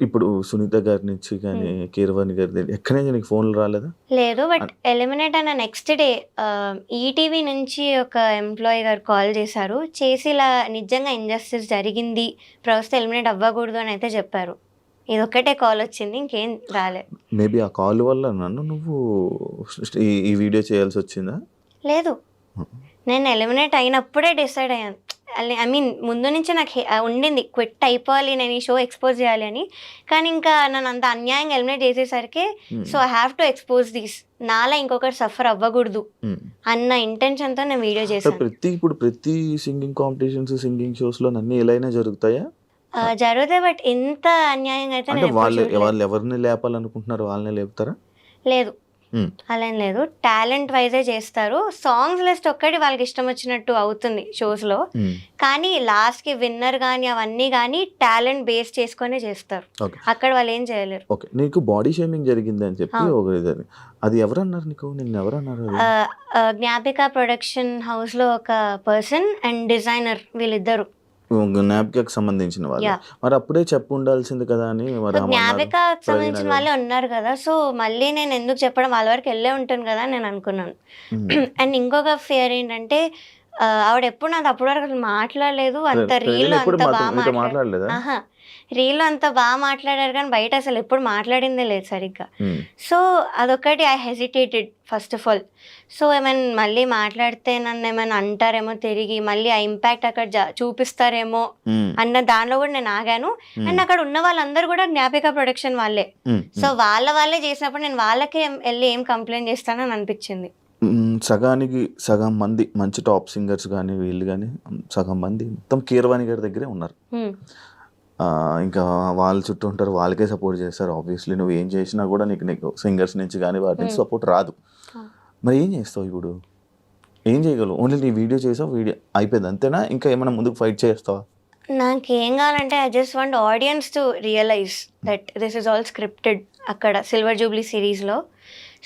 ఇప్పుడు సునీత గారి నుంచి కానీ కీరవాణి గారి ఎక్కడి నుంచి నీకు ఫోన్లు రాలేదా? లేదు, బట్ ఎలిమినేట్ అయిన నెక్స్ట్ డే ఈటీవీ నుంచి ఒక ఎంప్లాయీ గారు కాల్ చేశారు, చేసి ఇలా నిజంగా ఇంజస్టిస్ జరిగింది, ప్రస్తుతం ఎలిమినేట్ అవ్వకూడదు అని అయితే చెప్పారు. ఇది ఒక్కటే కాల్ వచ్చింది, ఇంకేం రాలేదు. మేబీ ఆ కాల్ వల్ల నువ్వు ఈ వీడియో చేయాల్సి వచ్చిందా? లేదు, నేను ఎలిమినేట్ అయినప్పుడే డిసైడ్ అయ్యాను. ఐ మీన్ ముందు నుంచి నాకు ఉండింది క్విట్ అయిపోవాలి, నేను ఈ షో ఎక్స్పోజ్ చేయాలి అని. కానీ ఇంకా నన్ను అంత అన్యాయంగా ఎలిమినేట్ చేసేసరికి so I have to expose these, నాలా ఇంకొకటి సఫర్ అవ్వకూడదు అన్న ఇంటెన్షన్తో నేను వీడియో చేశాను. ఇప్పుడు ప్రతి సింగింగ్ కాంపిటీషన్స్, సింగింగ్ షోస్ లో అన్ని ఎలాగైనా జరుగుతాయా? జరుగుతాయి, బట్ ఇంత అన్యాయంగా అయితే వాళ్ళు ఎవరిని లేపాలనుకుంటున్నారు వాళ్ళని లేపుతారా? లేదు, అలా ఏం లేదు, టాలెంట్ వైజే చేస్తారు. సాంగ్స్ లిస్ట్ ఒక్కటి వాళ్ళకి ఇష్టం వచ్చినట్టు అవుతుంది షోస్ లో, కానీ లాస్ట్ కి విన్నర్ గానీ అవన్నీ గానీ టాలెంట్ బేస్ చేసుకునే చేస్తారు, అక్కడ వాళ్ళు ఏం చేయలేరు. ఓకే, నీకు బాడీ షేమింగ్ జరిగింది అని చెప్పి అది ఎవరన్నారు నీకు? నిన్ను ఎవరన్నారు? జ్ఞాపిక ప్రొడక్షన్ హౌస్ లో ఒక పర్సన్ అండ్ డిజైనర్, వీళ్ళిద్దరు జ్ఞాపికకు సంబంధించిన వాళ్ళు. Yeah. మరి అప్పుడే చెప్పు ఉండాల్సింది కదా అని మరి సో అన్నారు. జ్ఞాపికకు సంబంధించిన ప్రవీణ వాళ్ళే ఉన్నారు కదా, సో మళ్ళీ నేను ఎందుకు చెప్పడం, వాళ్ళ వరకు వెళ్ళే ఉంటాను కదా అని నేను అనుకున్నాను. అండ్ ఇంకొక ఫియర్ ఏంటంటే ఆవిడ ఎప్పుడు నాతో అప్పటి వరకు అసలు మాట్లాడలేదు, అంత రీల్ ఎప్పుడు అంత బాగా మీతో మాట్లాడలేదా? ఆహా, రీల్ అంత బాగా మాట్లాడారు కానీ బయట అసలు ఎప్పుడు మాట్లాడిందే లేదు సరిగ్గా. సో అదొకటి I hesitated first of all. So ఏమైనా మళ్ళీ మాట్లాడితే నన్ను ఏమైనా అంటారేమో తిరిగి, మళ్ళీ ఆ ఇంపాక్ట్ అక్కడ చూపిస్తారేమో అన్న దానిలో కూడా నేను ఆగాను. అండ్ అక్కడ ఉన్న వాళ్ళందరూ కూడా జ్ఞాపిక ప్రొడక్షన్ వాళ్ళే. సో వాళ్ళే చేసినప్పుడు నేను వాళ్ళకే వెళ్ళి ఏం కంప్లైంట్ చేస్తానని అనిపించింది. సగానికి సగం మంది మంచి టాప్ సింగర్స్ కానీ వీళ్ళు కానీ సగం మంది మొత్తం కీరవాణి గారి దగ్గరే ఉన్నారు. ఇంకా వాళ్ళ చుట్టూ ఉంటారు, వాళ్ళకే సపోర్ట్ చేస్తారు. ఆబ్వియస్లీ నువ్వు ఏం చేసినా కూడా నీకు సింగర్స్ నుంచి కానీ వాటి నుంచి సపోర్ట్ రాదు. మరి ఏం చేస్తావు ఇప్పుడు? ఏం చేయగలవు? ఓన్లీ నీ వీడియో చేసావు, వీడియో అయిపోయింది అంతేనా? ఇంకా ఏమైనా ముందుకు ఫైట్ చేస్తావా? నాకేం కావాలంటే I just want audience to realize that this is all scripted. అక్కడ సిల్వర్ జూబ్లీ సిరీస్లో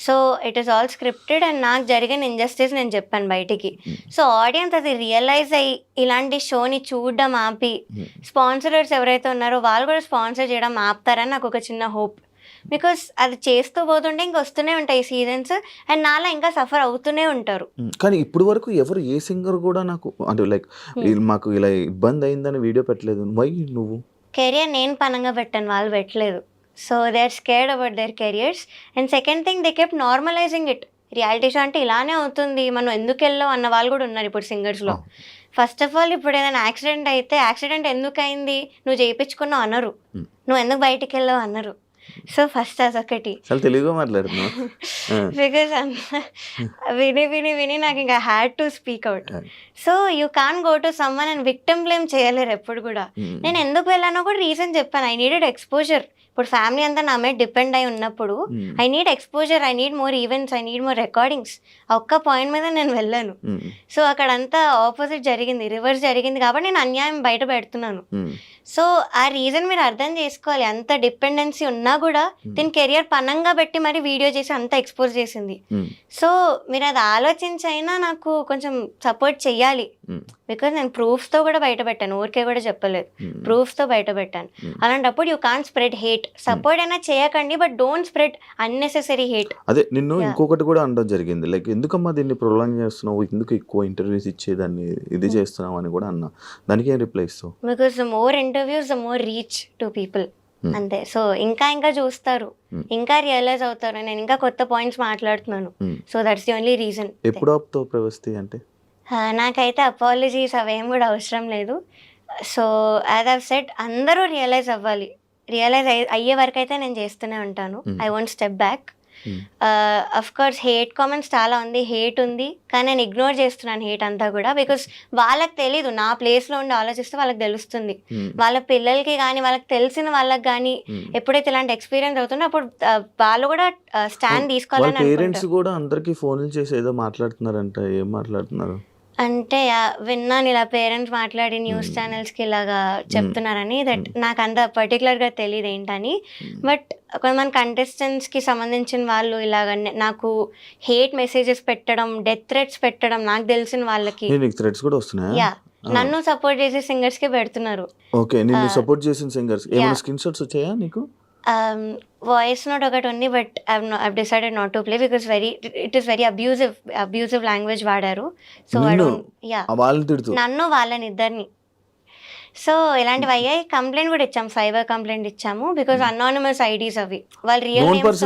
so it is all scripted and నాకు జరిగిన ఇంజస్టిస్ నేను చెప్పాను బయటికి. సో ఆడియన్స్ అది రియలైజ్ అయ్యి ఇలాంటి షోని చూడడం ఆపి స్పాన్సరర్స్ ఎవరైతే ఉన్నారో వాళ్ళు కూడా స్పాన్సర్ చేయడం ఆపుతారని నాకు ఒక చిన్న హోప్. బికాస్ అది చేస్తూ పోతుంటే ఇంకా వస్తూనే ఉంటాయి సీజన్స్ అండ్ నాలా ఇంకా సఫర్ అవుతూనే ఉంటారు. కానీ ఇప్పుడు వరకు ఎవరు ఏ సింగర్ కూడా నాకు అంటే లైక్ మాకు ఇలా ఇబ్బంది అయిందని వీడియో పెట్టలేదు. వై నువ్వు? కెరియర్ నేను పనంగా పెట్టాను, వాళ్ళు పెట్టలేదు. So they are scared about their careers. And second thing they kept normalizing it. Reality show అంటే ఇలానే అవుతుంది, మనం ఎందుకు వెళ్ళాం అన్న వాళ్ళు కూడా ఉన్నారు ఇప్పుడు సింగర్స్లో. ఫస్ట్ ఆఫ్ ఆల్ ఇప్పుడు ఏదైనా యాక్సిడెంట్ అయితే యాక్సిడెంట్ ఎందుకు అయింది, నువ్వు చేయించుకున్నావు అనరు, నువ్వు ఎందుకు బయటికి వెళ్ళావు అనరు. సో ఫస్ట్ అదొకటి. తెలుగుగా మాట్లాడుతున్నావు. బికాస్ విని నాకు ఇంకా had to speak out. So you can go to someone and victim blame చేయలేరు ఎప్పుడు కూడా. నేను ఎందుకు వెళ్ళానో కూడా రీజన్ చెప్పాను. I needed exposure. ఇప్పుడు ఫ్యామిలీ అంతా నా మీద డిపెండ్ అయి ఉన్నప్పుడు I need exposure, I need more events, I need more recordings. ఆ ఒక్క పాయింట్ మీద నేను వెళ్ళాను. సో అక్కడంతా ఆపోజిట్ జరిగింది, రివర్స్ జరిగింది కాబట్టి నేను అన్యాయం బయట పెడుతున్నాను. సో ఆ రీజన్ మీరు అర్థం చేసుకోవాలి. అంత డిపెండెన్సీ ఉన్నా కూడా దీని కెరియర్ పనంగా పెట్టి మరి వీడియో చేసి అంత ఎక్స్పోజ్ చేసింది. సో మీరు అది ఆలోచించైనా నాకు కొంచెం సపోర్ట్ చెయ్యాలి. బికాజ్ నేను ప్రూఫ్స్తో కూడా బయట పెట్టాను, ఊరికే కూడా చెప్పలేదు, ప్రూఫ్స్తో బయట పెట్టాను. అలాంటప్పుడు you can't spread hate. Support అయినా చేయకండి but don't spread unnecessary hate. అదే నిన్ను ఇంకొకటి కూడా అనడం జరిగింది, లైక్ ఎందుకమ్మా దీన్ని ప్రొలాంగ్ చేస్తున్నావు, ఎందుకు ఎక్కువ ఇంటర్వ్యూస్ ఇచ్చేదాన్ని ఇది చేస్తున్నావు అని కూడా అన్నా. దానికి ఏం రిప్లై ఇస్తావు? Because the more interviews the more reach to people. అంతే. సో ఇంకా చూస్తారు, ఇంకా రియలైజ్ అవుతారు, నేను ఇంకా కొత్త పాయింట్స్ మాట్లాడుతున్నాను. So that's the only reason. ఎప్పుడు ఆపుతావు ప్రవస్తి అంటే? నాకైతే అపాలజీస్ అవేం కూడా అవసరం లేదు. సో యాజ్ ఐవ్ సెడ్ అందరూ రియలైజ్ అవ్వాలి. రియలైజ్ అయ్యే వరకు అయితే నేను చేస్తూనే ఉంటాను. I won't step back. Of course hate comments చాలా ఉంది, హేట్ ఉంది, కానీ నేను ఇగ్నోర్ చేస్తున్నాను హేట్ అంతా కూడా. బికాస్ వాళ్ళకి తెలీదు, నా ప్లేస్లో ఉండి ఆలోచిస్తే వాళ్ళకి తెలుస్తుంది. వాళ్ళ పిల్లలకి కానీ వాళ్ళకి తెలిసిన వాళ్ళకి కానీ ఎప్పుడైతే ఇలాంటి ఎక్స్పీరియన్స్ అవుతుందో అప్పుడు వాళ్ళు కూడా స్టాండ్ తీసుకోవాలని. పేరెంట్స్ కూడా అందరికీ ఫోన్లు చేసి ఏదో మాట్లాడుతున్నారంట, ఏం మాట్లాడుతున్నారు అంటే విన్నాను ఇలా పేరెంట్స్ మాట్లాడి న్యూస్ ఛానల్స్కి ఇలాగా చెప్తున్నారని. దట్ నాకు అంత పర్టికులర్గా తెలియదు ఏంటని. బట్ కొంతమంది కంటెస్టెంట్స్కి సంబంధించిన వాళ్ళు ఇలాగ నాకు హేట్ మెసేజెస్ పెట్టడం, డెత్ థ్రెట్స్ పెట్టడం నాకు తెలిసిన వాళ్ళకి. థ్రెట్స్ కూడా వస్తున్నాయా? యా, నన్ను సపోర్ట్ చేసే సింగర్స్కి పెడుతున్నారు. ఓకే, నిన్ను సపోర్ట్ చేసిన సింగర్స్ ఏమైనా స్క్రీన్ షాట్స్ వచ్చాయా నీకు? వాయిస్ నోట్ ఒకటి ఉంది but I've decided not to play because it is very abusive language వాడారు. సో నన్ను వాళ్ళని ఇద్దరిని. సో ఇలాంటివి అయ్యాయి. కంప్లైంట్ కూడా ఇచ్చాము, సైబర్ కంప్లైంట్ ఇచ్చాము. బికాస్ అనానిమస్ ఐడీస్ అవి, వాళ్ళ రియల్ నేమ్స్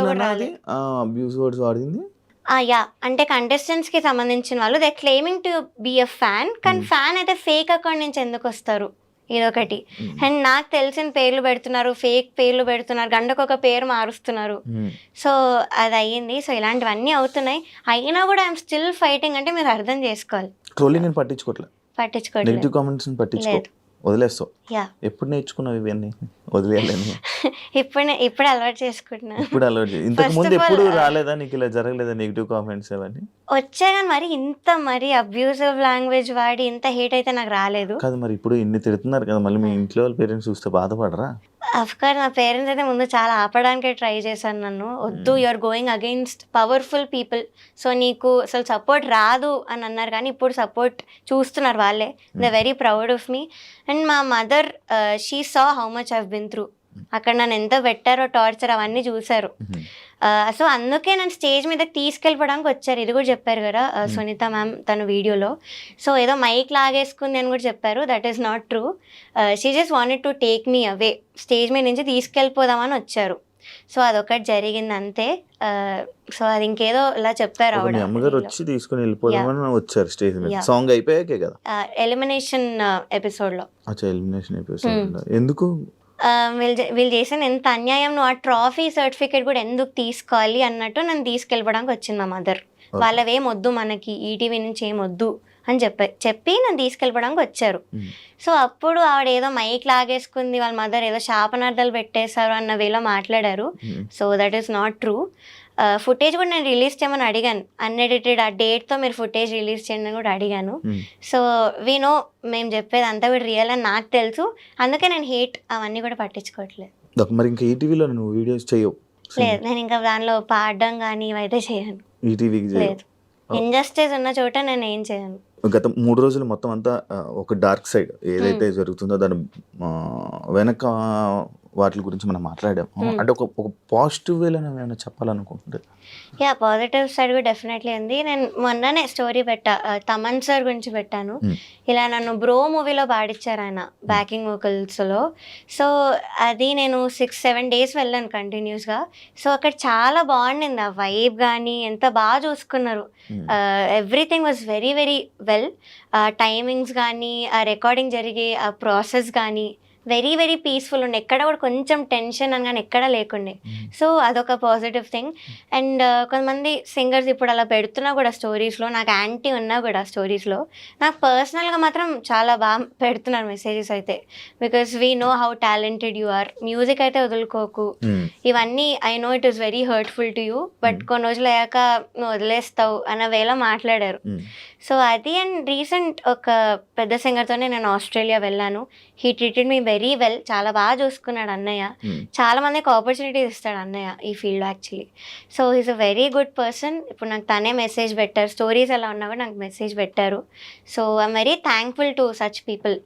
యా, అంటే కంటెస్టెంట్స్కి సంబంధించిన వాళ్ళు they claiming to be a fan, కానీ ఫ్యాన్ అయితే ఫేక్ అకౌంట్ నుంచి ఎందుకు వస్తారు, ఇదొకటి. అండ్ నాకు తెలిసిన పేర్లు పెడుతున్నారు, ఫేక్ పేర్లు పెడుతున్నారు, గంటకొక పేరు మారుస్తున్నారు. సో అది అయ్యింది. సో ఇలాంటివన్నీ అవుతున్నాయి. అయినా కూడా ఐఎమ్ స్టిల్ ఫైటింగ్. అంటే మీరు అర్థం చేసుకోవాలి. పట్టించుకోవట్లేదు, వదిలేస్తావు. ఎప్పుడు నేర్చుకున్నావు ఇవన్నీ? వదిలేయాలని ఇప్పుడు అలవాటు చేసుకుంటున్నా. ఇంతకు ముందు ఎప్పుడు రాలేదా నీకు, ఇలా జరగలేదా నెగిటివ్ కామెంట్స్ అవన్నీ? వచ్చా కానీ మరి అబ్యూజివ్ లాంగ్వేజ్ వాడి ఇంత హేట్ అయితే నాకు రాలేదు. కాదు మరి ఇప్పుడు ఇన్ని తిడుతున్నారు కదా, మళ్ళీ మీ ఇంట్లో వాళ్ళ పేరెంట్స్ చూస్తే బాధపడరా? అఫ్కోర్స్ నా పేరెంట్స్ అయితే ముందు చాలా ఆపడానికే ట్రై చేశాను నన్ను. వద్దు, you are going against powerful people, so నీకు అసలు సపోర్ట్ రాదు అని అన్నారు. కానీ ఇప్పుడు సపోర్ట్ చూస్తున్నారు వాళ్ళే. They very proud of me. And మా mother, she saw how much I've been through. అక్కడ నన్ను ఎంత పెట్టారో టార్చర్ అవన్నీ చూశారు. సో అందుకే నన్ను స్టేజ్ మీదకి తీసుకెళ్ళిపోవడానికి వచ్చారు. ఇది కూడా చెప్పారు కదా సునీత మ్యామ్ తన వీడియోలో. సో ఏదో మైక్ లాగేసుకుంది అని కూడా చెప్పారు. That is not true. She just wanted to take me away, stage మీద నుంచి తీసుకెళ్ళిపోదామని వచ్చారు. సో అదొకటి జరిగింది అంతే. సో అది ఇంకేదో ఇలా చెప్పారు ఆవిడ. అమ్మగారు వచ్చి తీసుకుని వెళ్ళిపోదామని వచ్చారు స్టేజ్ మీద. సాంగ్ అయిపోయాకే కదా, ఎలిమినేషన్ ఎపిసోడ్లో. అచ్చా, ఎలిమినేషన్ ఎపిసోడ్. ఎందుకు వీళ్ళు చేసిన ఎంత అన్యాయం, నువ్వు ఆ ట్రాఫీ సర్టిఫికేట్ కూడా ఎందుకు తీసుకోవాలి అన్నట్టు నన్ను తీసుకెళ్ళడానికి వచ్చింది మా మదర్. వాళ్ళవేం వద్దు మనకి, ఈటీవీ నుంచి ఏం వద్దు అని చెప్పి నన్ను తీసుకెళ్ళడానికి వచ్చారు. సో అప్పుడు ఆవిడ ఏదో మైక్ లాగేసుకుంది, వాళ్ళ మదర్ ఏదో శాపనార్థాలు పెట్టేశారు అన్న వేలో మాట్లాడారు. So that is not true. Footage కూడా నేను రిలీజ్ చేయమని అడిగాను, అన్ఎడిటెడ్ ఆ డేట్తో మీరు ఫుటేజ్ రిలీజ్ చేయండి అని కూడా అడిగాను. సో వీ నో మేము చెప్పేది అంతా కూడా రియల్ అని నాకు తెలుసు. అందుకే నేను హేట్ అవన్నీ కూడా పట్టించుకోవట్లేదు. మరి ఇంకా ఈటీవీలో నువ్వు వీడియోస్ చేయవు? లేదు, నేను ఇంకా దానిలో పాడడం కానీ ఇవైతే చేయను. ఈటీవీకి లేదు, ఇంజస్టిస్ ఉన్న చోట నేను ఏం చేయను. గత 3 రోజులు మొత్తం అంతా ఒక డార్క్ సైడ్ ఏదైతే జరుగుతుందో దాని వెనక వాటి గురించి మనం మాట్లాడాము. అంటే ఒక పాజిటివ్ వేలో ఏమైనా చెప్పాలనుకుంటుంది? యా, పాజిటివ్ సైడ్ కూడా డెఫినెట్లీ ఉంది. నేను మొన్ననే స్టోరీ తమన్ సార్ గురించి పెట్టాను. ఇలా నన్ను బ్రో మూవీలో పాడించారు ఆయన బ్యాకింగ్ వోకల్స్లో. సో అది నేను 6-7 డేస్ వెళ్ళాను కంటిన్యూస్గా. సో అక్కడ చాలా బాగుండింది, ఆ వైబ్ కానీ ఎంత బాగా చూసుకున్నారు. Everything was very very well. Timings కానీ, ఆ రికార్డింగ్ జరిగే ఆ ప్రాసెస్ కానీ వెరీ వెరీ పీస్ఫుల్ ఉండే. ఎక్కడ కూడా కొంచెం టెన్షన్ అని కానీ ఎక్కడా లేకుండే. సో అదొక పాజిటివ్ థింగ్. అండ్ కొంతమంది సింగర్స్ ఇప్పుడు అలా పెడుతున్నా కూడా స్టోరీస్లో, నాకు యాంటీ ఉన్నా కూడా స్టోరీస్లో నాకు పర్సనల్గా మాత్రం చాలా బాగా పెడుతున్నారు మెసేజెస్ అయితే. Because we know how talented you are, music అయితే వదులుకోకు, ఇవన్నీ I know it is very hurtful to you, but కొన్ని రోజులు అయ్యాక నువ్వు వదిలేస్తావు అన్న వేళ మాట్లాడారు. సో అది. అండ్ రీసెంట్ ఒక పెద్ద సింగర్తోనే నేను ఆస్ట్రేలియా వెళ్ళాను. He treated me very well, చాలా బాగా చూసుకున్నాడు అన్నయ్య. చాలా మందికి ఆపర్చునిటీస్ ఇస్తాడు అన్నయ్య ఈ field actually. So he's a very good person. ఇప్పుడు నాకు తనే మెసేజ్ పెట్టారు, స్టోరీస్ ఎలా ఉన్నా కూడా నాకు మెసేజ్ పెట్టారు. So I'm very thankful to such people.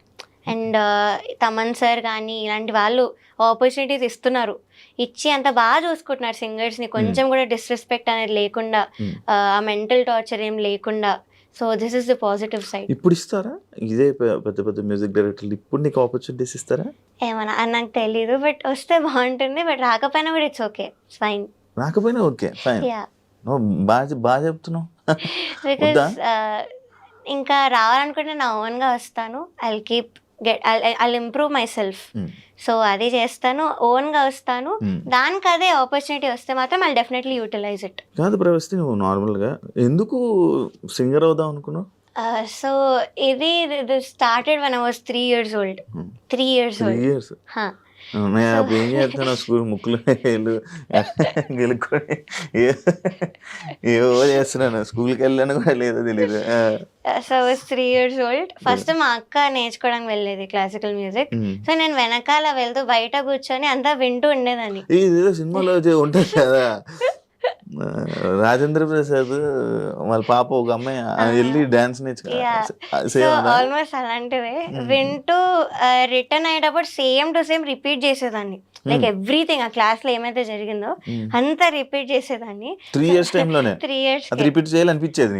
And Thaman sir కానీ ఇలాంటి వాళ్ళు ఆపర్చునిటీస్ ఇస్తున్నారు, ఇచ్చి అంత బాగా చూసుకుంటున్నారు సింగర్స్ని. కొంచెం కూడా డిస్రెస్పెక్ట్ అనేది లేకుండా, ఆ మెంటల్ టార్చర్ ఏం లేకుండా. So this is the positive side. ఇప్పుడు ఇస్తారా ఇదే పెద్ద పెద్ద మ్యూజిక్ డైరెక్టర్లు ఇప్పుడు నీకు ఆపర్చునిటీస్ ఇస్తారా? ఏమన్నా నాకు తెలీదు, బట్ వస్తే బాగుంటుంది. బట్ రాకపోయినా కూడా ఇట్స్ ఓకే, ఫైన్. రాకపోయినా ఓకే, ఫైన్. బాగా చెప్తున్నావు. బికాస్ ఇంకా రావాలనుకుంటే నా ఓన్గా వస్తాను. I'll improve myself. సో అది చేస్తాను, ఓన్గా వస్తాను. దానికి అదే ఆపర్చునిటీ వస్తే మాత్రం I'll definitely utilize it. కాదు ప్రవేశ్, నువ్వు నార్మల్గా ఎందుకు సింగర్ అవుదాం అనుకున్నావు? సో ఇది started when I was 3 years old. 3 years old. నేను అప్పుడు ఏం చేస్తాను, స్కూల్ ముక్కులు గెలుక్కొని ఏవో చేస్తున్నాను, స్కూల్కి వెళ్ళాను కూడా లేదో తెలియదు. So I was 3 years old. First మా అక్క నేర్చుకోవడానికి వెళ్ళేది క్లాసికల్ మ్యూజిక్. సో నేను వెనకాల వెళ్తూ బయట కూర్చొని అంతా వింటూ ఉండేదాన్ని. ఇదేదో సినిమాలో ఉంటుంది కదా, రాజేంద్ర ప్రసాద్ వాళ్ళ పాప ఒక అమ్మాయి వెళ్ళి డాన్స్ ఆల్మోస్ట్ అలాంటివే వింటూ రిటర్న్ అయ్యేటప్పుడు సేమ్ టు సేమ్ రిపీట్ చేసేదాన్ని. లైక్ ఎవ్రీథింగ్ ఆ క్లాస్ లో ఏమైతే జరిగిందో అంతా రిపీట్ చేసేదాన్ని. 3 years టైంలోనే 3 years రిపీట్ చేయాలనిపించేది.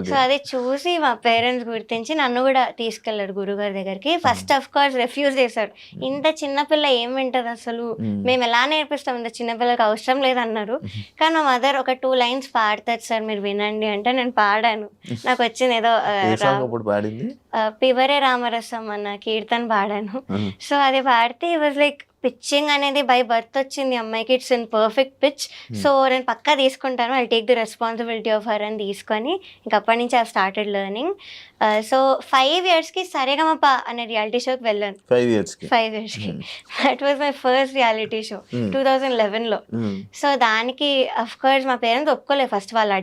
సో అది చూసి మా పేరెంట్స్ గుర్తించి నన్ను కూడా తీసుకెళ్లారు గురుగారి దగ్గరికి. ఫస్ట్ ఆఫ్ కోర్స్ రిఫ్యూజ్ చేశారు. ఇంత చిన్నపిల్ల ఏం వింటది అసలు, మేము ఎలా నేర్పిస్తాం, ఇంత చిన్నపిల్లకి అవసరం లేదన్నారు. కానీ మా మదర్ ఒక 2 lines పాడతారు సార్ మీరు వినండి అంటే నేను పాడాను. నాకు వచ్చింది ఏదో పివరే రామరసం అన్న కీర్తన పాడాను. సో అది పాడితే ఇట్ వాజ్ లైక్ పిచ్చింగ్ అనేది బై బర్త్ వచ్చింది అమ్మాయికి. It's in perfect pitch. So నేను పక్కా తీసుకుంటాను, I take the responsibility of her అని తీసుకొని ఇంకప్పటి నుంచి ఐ స్టార్టెడ్ లెర్నింగ్. సో 5 yearsకి సరేగమప అనే రియాలిటీ షోకి వెళ్ళాను. 5 yearsకి that was my first reality show 2011లో. సో దానికి అఫ్ కోర్స్ మా పేరెంట్స్ ఒప్పుకోలేదు ఫస్ట్. వాళ్ళు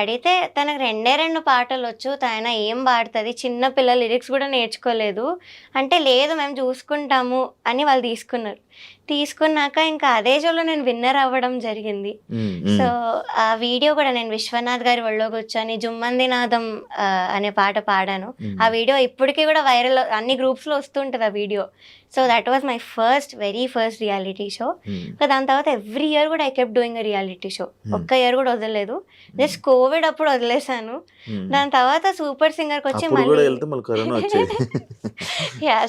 అడిగితే తనకు 2 పాటలు వచ్చు, తన ఏం పాడుతుంది, చిన్న పిల్లల లిరిక్స్ కూడా నేర్చుకోలేదు అంటే, లేదు మేము చూసుకుంటాము అని వాళ్ళు వాళ్ళు తీసుకున్నాక ఇంకా అదే షోలో నేను విన్నర్ అవ్వడం జరిగింది. సో ఆ వీడియో కూడా నేను విశ్వనాథ్ గారి ఒళ్ళో కూర్చొని జుమ్మంది నాదం అనే పాట పాడాను. ఆ వీడియో ఇప్పటికీ కూడా వైరల్, అన్ని గ్రూప్స్లో వస్తుంటుంది ఆ video. So that was my very first reality show. దాని తర్వాత ఎవ్రీ ఇయర్ కూడా I kept doing a reality show. ఒక్క ఇయర్ కూడా వదలలేదు. జస్ట్ కోవిడ్ అప్పుడు వదిలేసాను. దాని తర్వాత సూపర్ సింగర్కి వచ్చి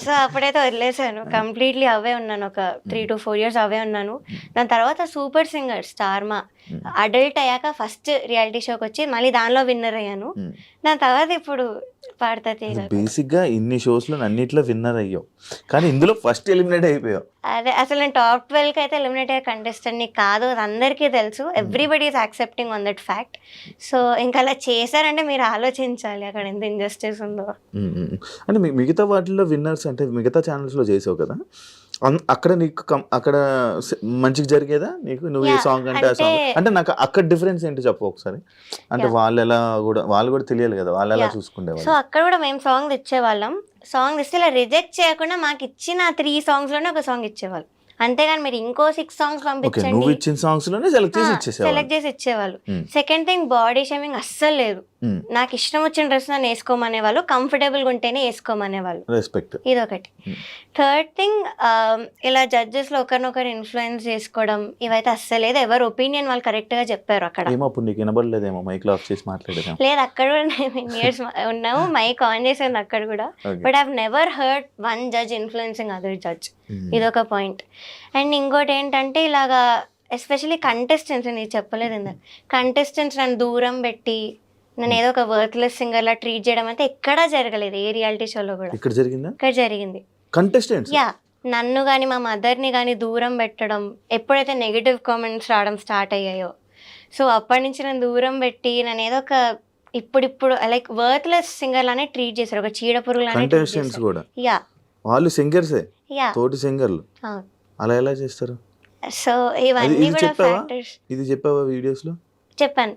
సో అప్పుడైతే వదిలేసాను కంప్లీట్లీ. అవే ఉన్నాను ఒక 3 to 4 years అవే ఉన్నాను. దాని తర్వాత సూపర్ సింగర్ స్టార్మా అడల్ట్ అయ్యాక ఫస్ట్ రియాలిటీ షోకి వచ్చి మళ్ళీ దానిలో విన్నర్ అయ్యాను. దాని తర్వాత ఇప్పుడు పాడతా తీగ. బేసిక్ గా ఇన్ని షోస్ లో అన్నిట్లో విన్నర్ అయ్యావు, కానీ ఇందులో ఫస్ట్ ఎలిమినేట్ అయిపోయావు. అదే అసలు నేను టాప్ 12 అయితే ఎలిమినేట్ అయ్యే కంటెస్టెంట్ ని కాదు, అది అందరికీ తెలుసు. Everybody is accepting on that fact. So ఇంకా అలా చేశారంటే మీరు ఆలోచించాలి అక్కడ ఎంత ఇంజస్టిస్ ఉందో. అంటే మిగతా వాటిల్లో విన్నర్స్ అంటే మిగతా ఛానల్స్ లో చేసావు కదా, అక్కడ నీకు అక్కడ మంచిగా జరిగేదా నీకు? నువ్వు ఏ సాంగ్ అంటే ఆ సాంగ్ అంటే నాకు అక్కడ డిఫరెన్స్ ఏంటి చెప్పు ఒకసారి. అంటే వాళ్ళు కూడా తెలియాలి కదా, వాళ్ళు ఎలా చూసుకునేవాళ్ళు. సో అక్కడ కూడా మేము సాంగ్ తెచ్చేవాళ్ళం. సాంగ్ తెస్తే ఇలా రిజెక్ట్ చేయకుండా మాకు ఇచ్చిన 3 songs లోనే ఒక సాంగ్ ఇచ్చేవాళ్ళు. అంతేగాని మీరు ఇంకో 6 songs పంపించండి, నువ్వు ఇచ్చిన సాంగ్స్ లోనే సెలెక్ట్ చేసి ఇచ్చేవాళ్ళు. సెకండ్ థింగ్, బాడీ షేమింగ్ అస్సలు లేదు. నాకు ఇష్టం వచ్చిన డ్రెస్ నన్ను వేసుకోమనేవాళ్ళు, కంఫర్టబుల్ గా ఉంటేనే వేసుకోమనేవాళ్ళు. రెస్పెక్ట్. ఇదొకటి. థర్డ్ థింగ్, ఇలా జడ్జెస్ లో ఒకరినొకరు ఇన్ఫ్లుయెన్స్ చేసుకోవడం ఇవైతే అస్సలు లేదు. ఎవరు ఒపీనియన్ వాళ్ళు కరెక్ట్ గా చెప్పారు అక్కడ. లేదు, అక్కడ కూడా 9 years ఉన్నాము, మైక్ ఆన్ చేసింది అక్కడ కూడా. But I have never heard one judge influencing other judge. ఇదొక పాయింట్. అండ్ ఇంకోటి ఏంటంటే ఇలాగా ఎస్పెషల్లీ కంటెస్టెంట్స్, నేను చెప్పలేదు ఇందాక, కంటెస్టెంట్స్ నన్ను దూరం పెట్టి నేను ఏదో ఒక వర్త్లెస్ సింగర్ లా ట్రీట్ చేయడం అయితే ఎక్కడా జరగలేదు ఏ రియాలిటీ షోలో కూడా. ఇక్కడ జరిగింది. కంటెస్టెంట్స్ యా, నన్ను కానీ మా మదర్ని కానీ దూరం పెట్టడం, ఎప్పుడైతే నెగిటివ్ కామెంట్స్ రావడం స్టార్ట్ అయ్యాయో సో అప్పటి నుంచి నన్ను దూరం పెట్టి నన్ను ఏదో ఒక ఇప్పుడు లైక్ వర్త్లెస్ సింగర్ లానే ట్రీట్ చేశారు, ఒక చీడ పురుగు లానే. యా, వాళ్ళు సింగర్సే, తోటి సింగర్లు అలా ఎలా చేస్తారు? సో ఇవన్నీ కూడా ఫ్యాక్టర్స్. ఇది చెప్పావా వీడియోస్ లో? చెప్పాను,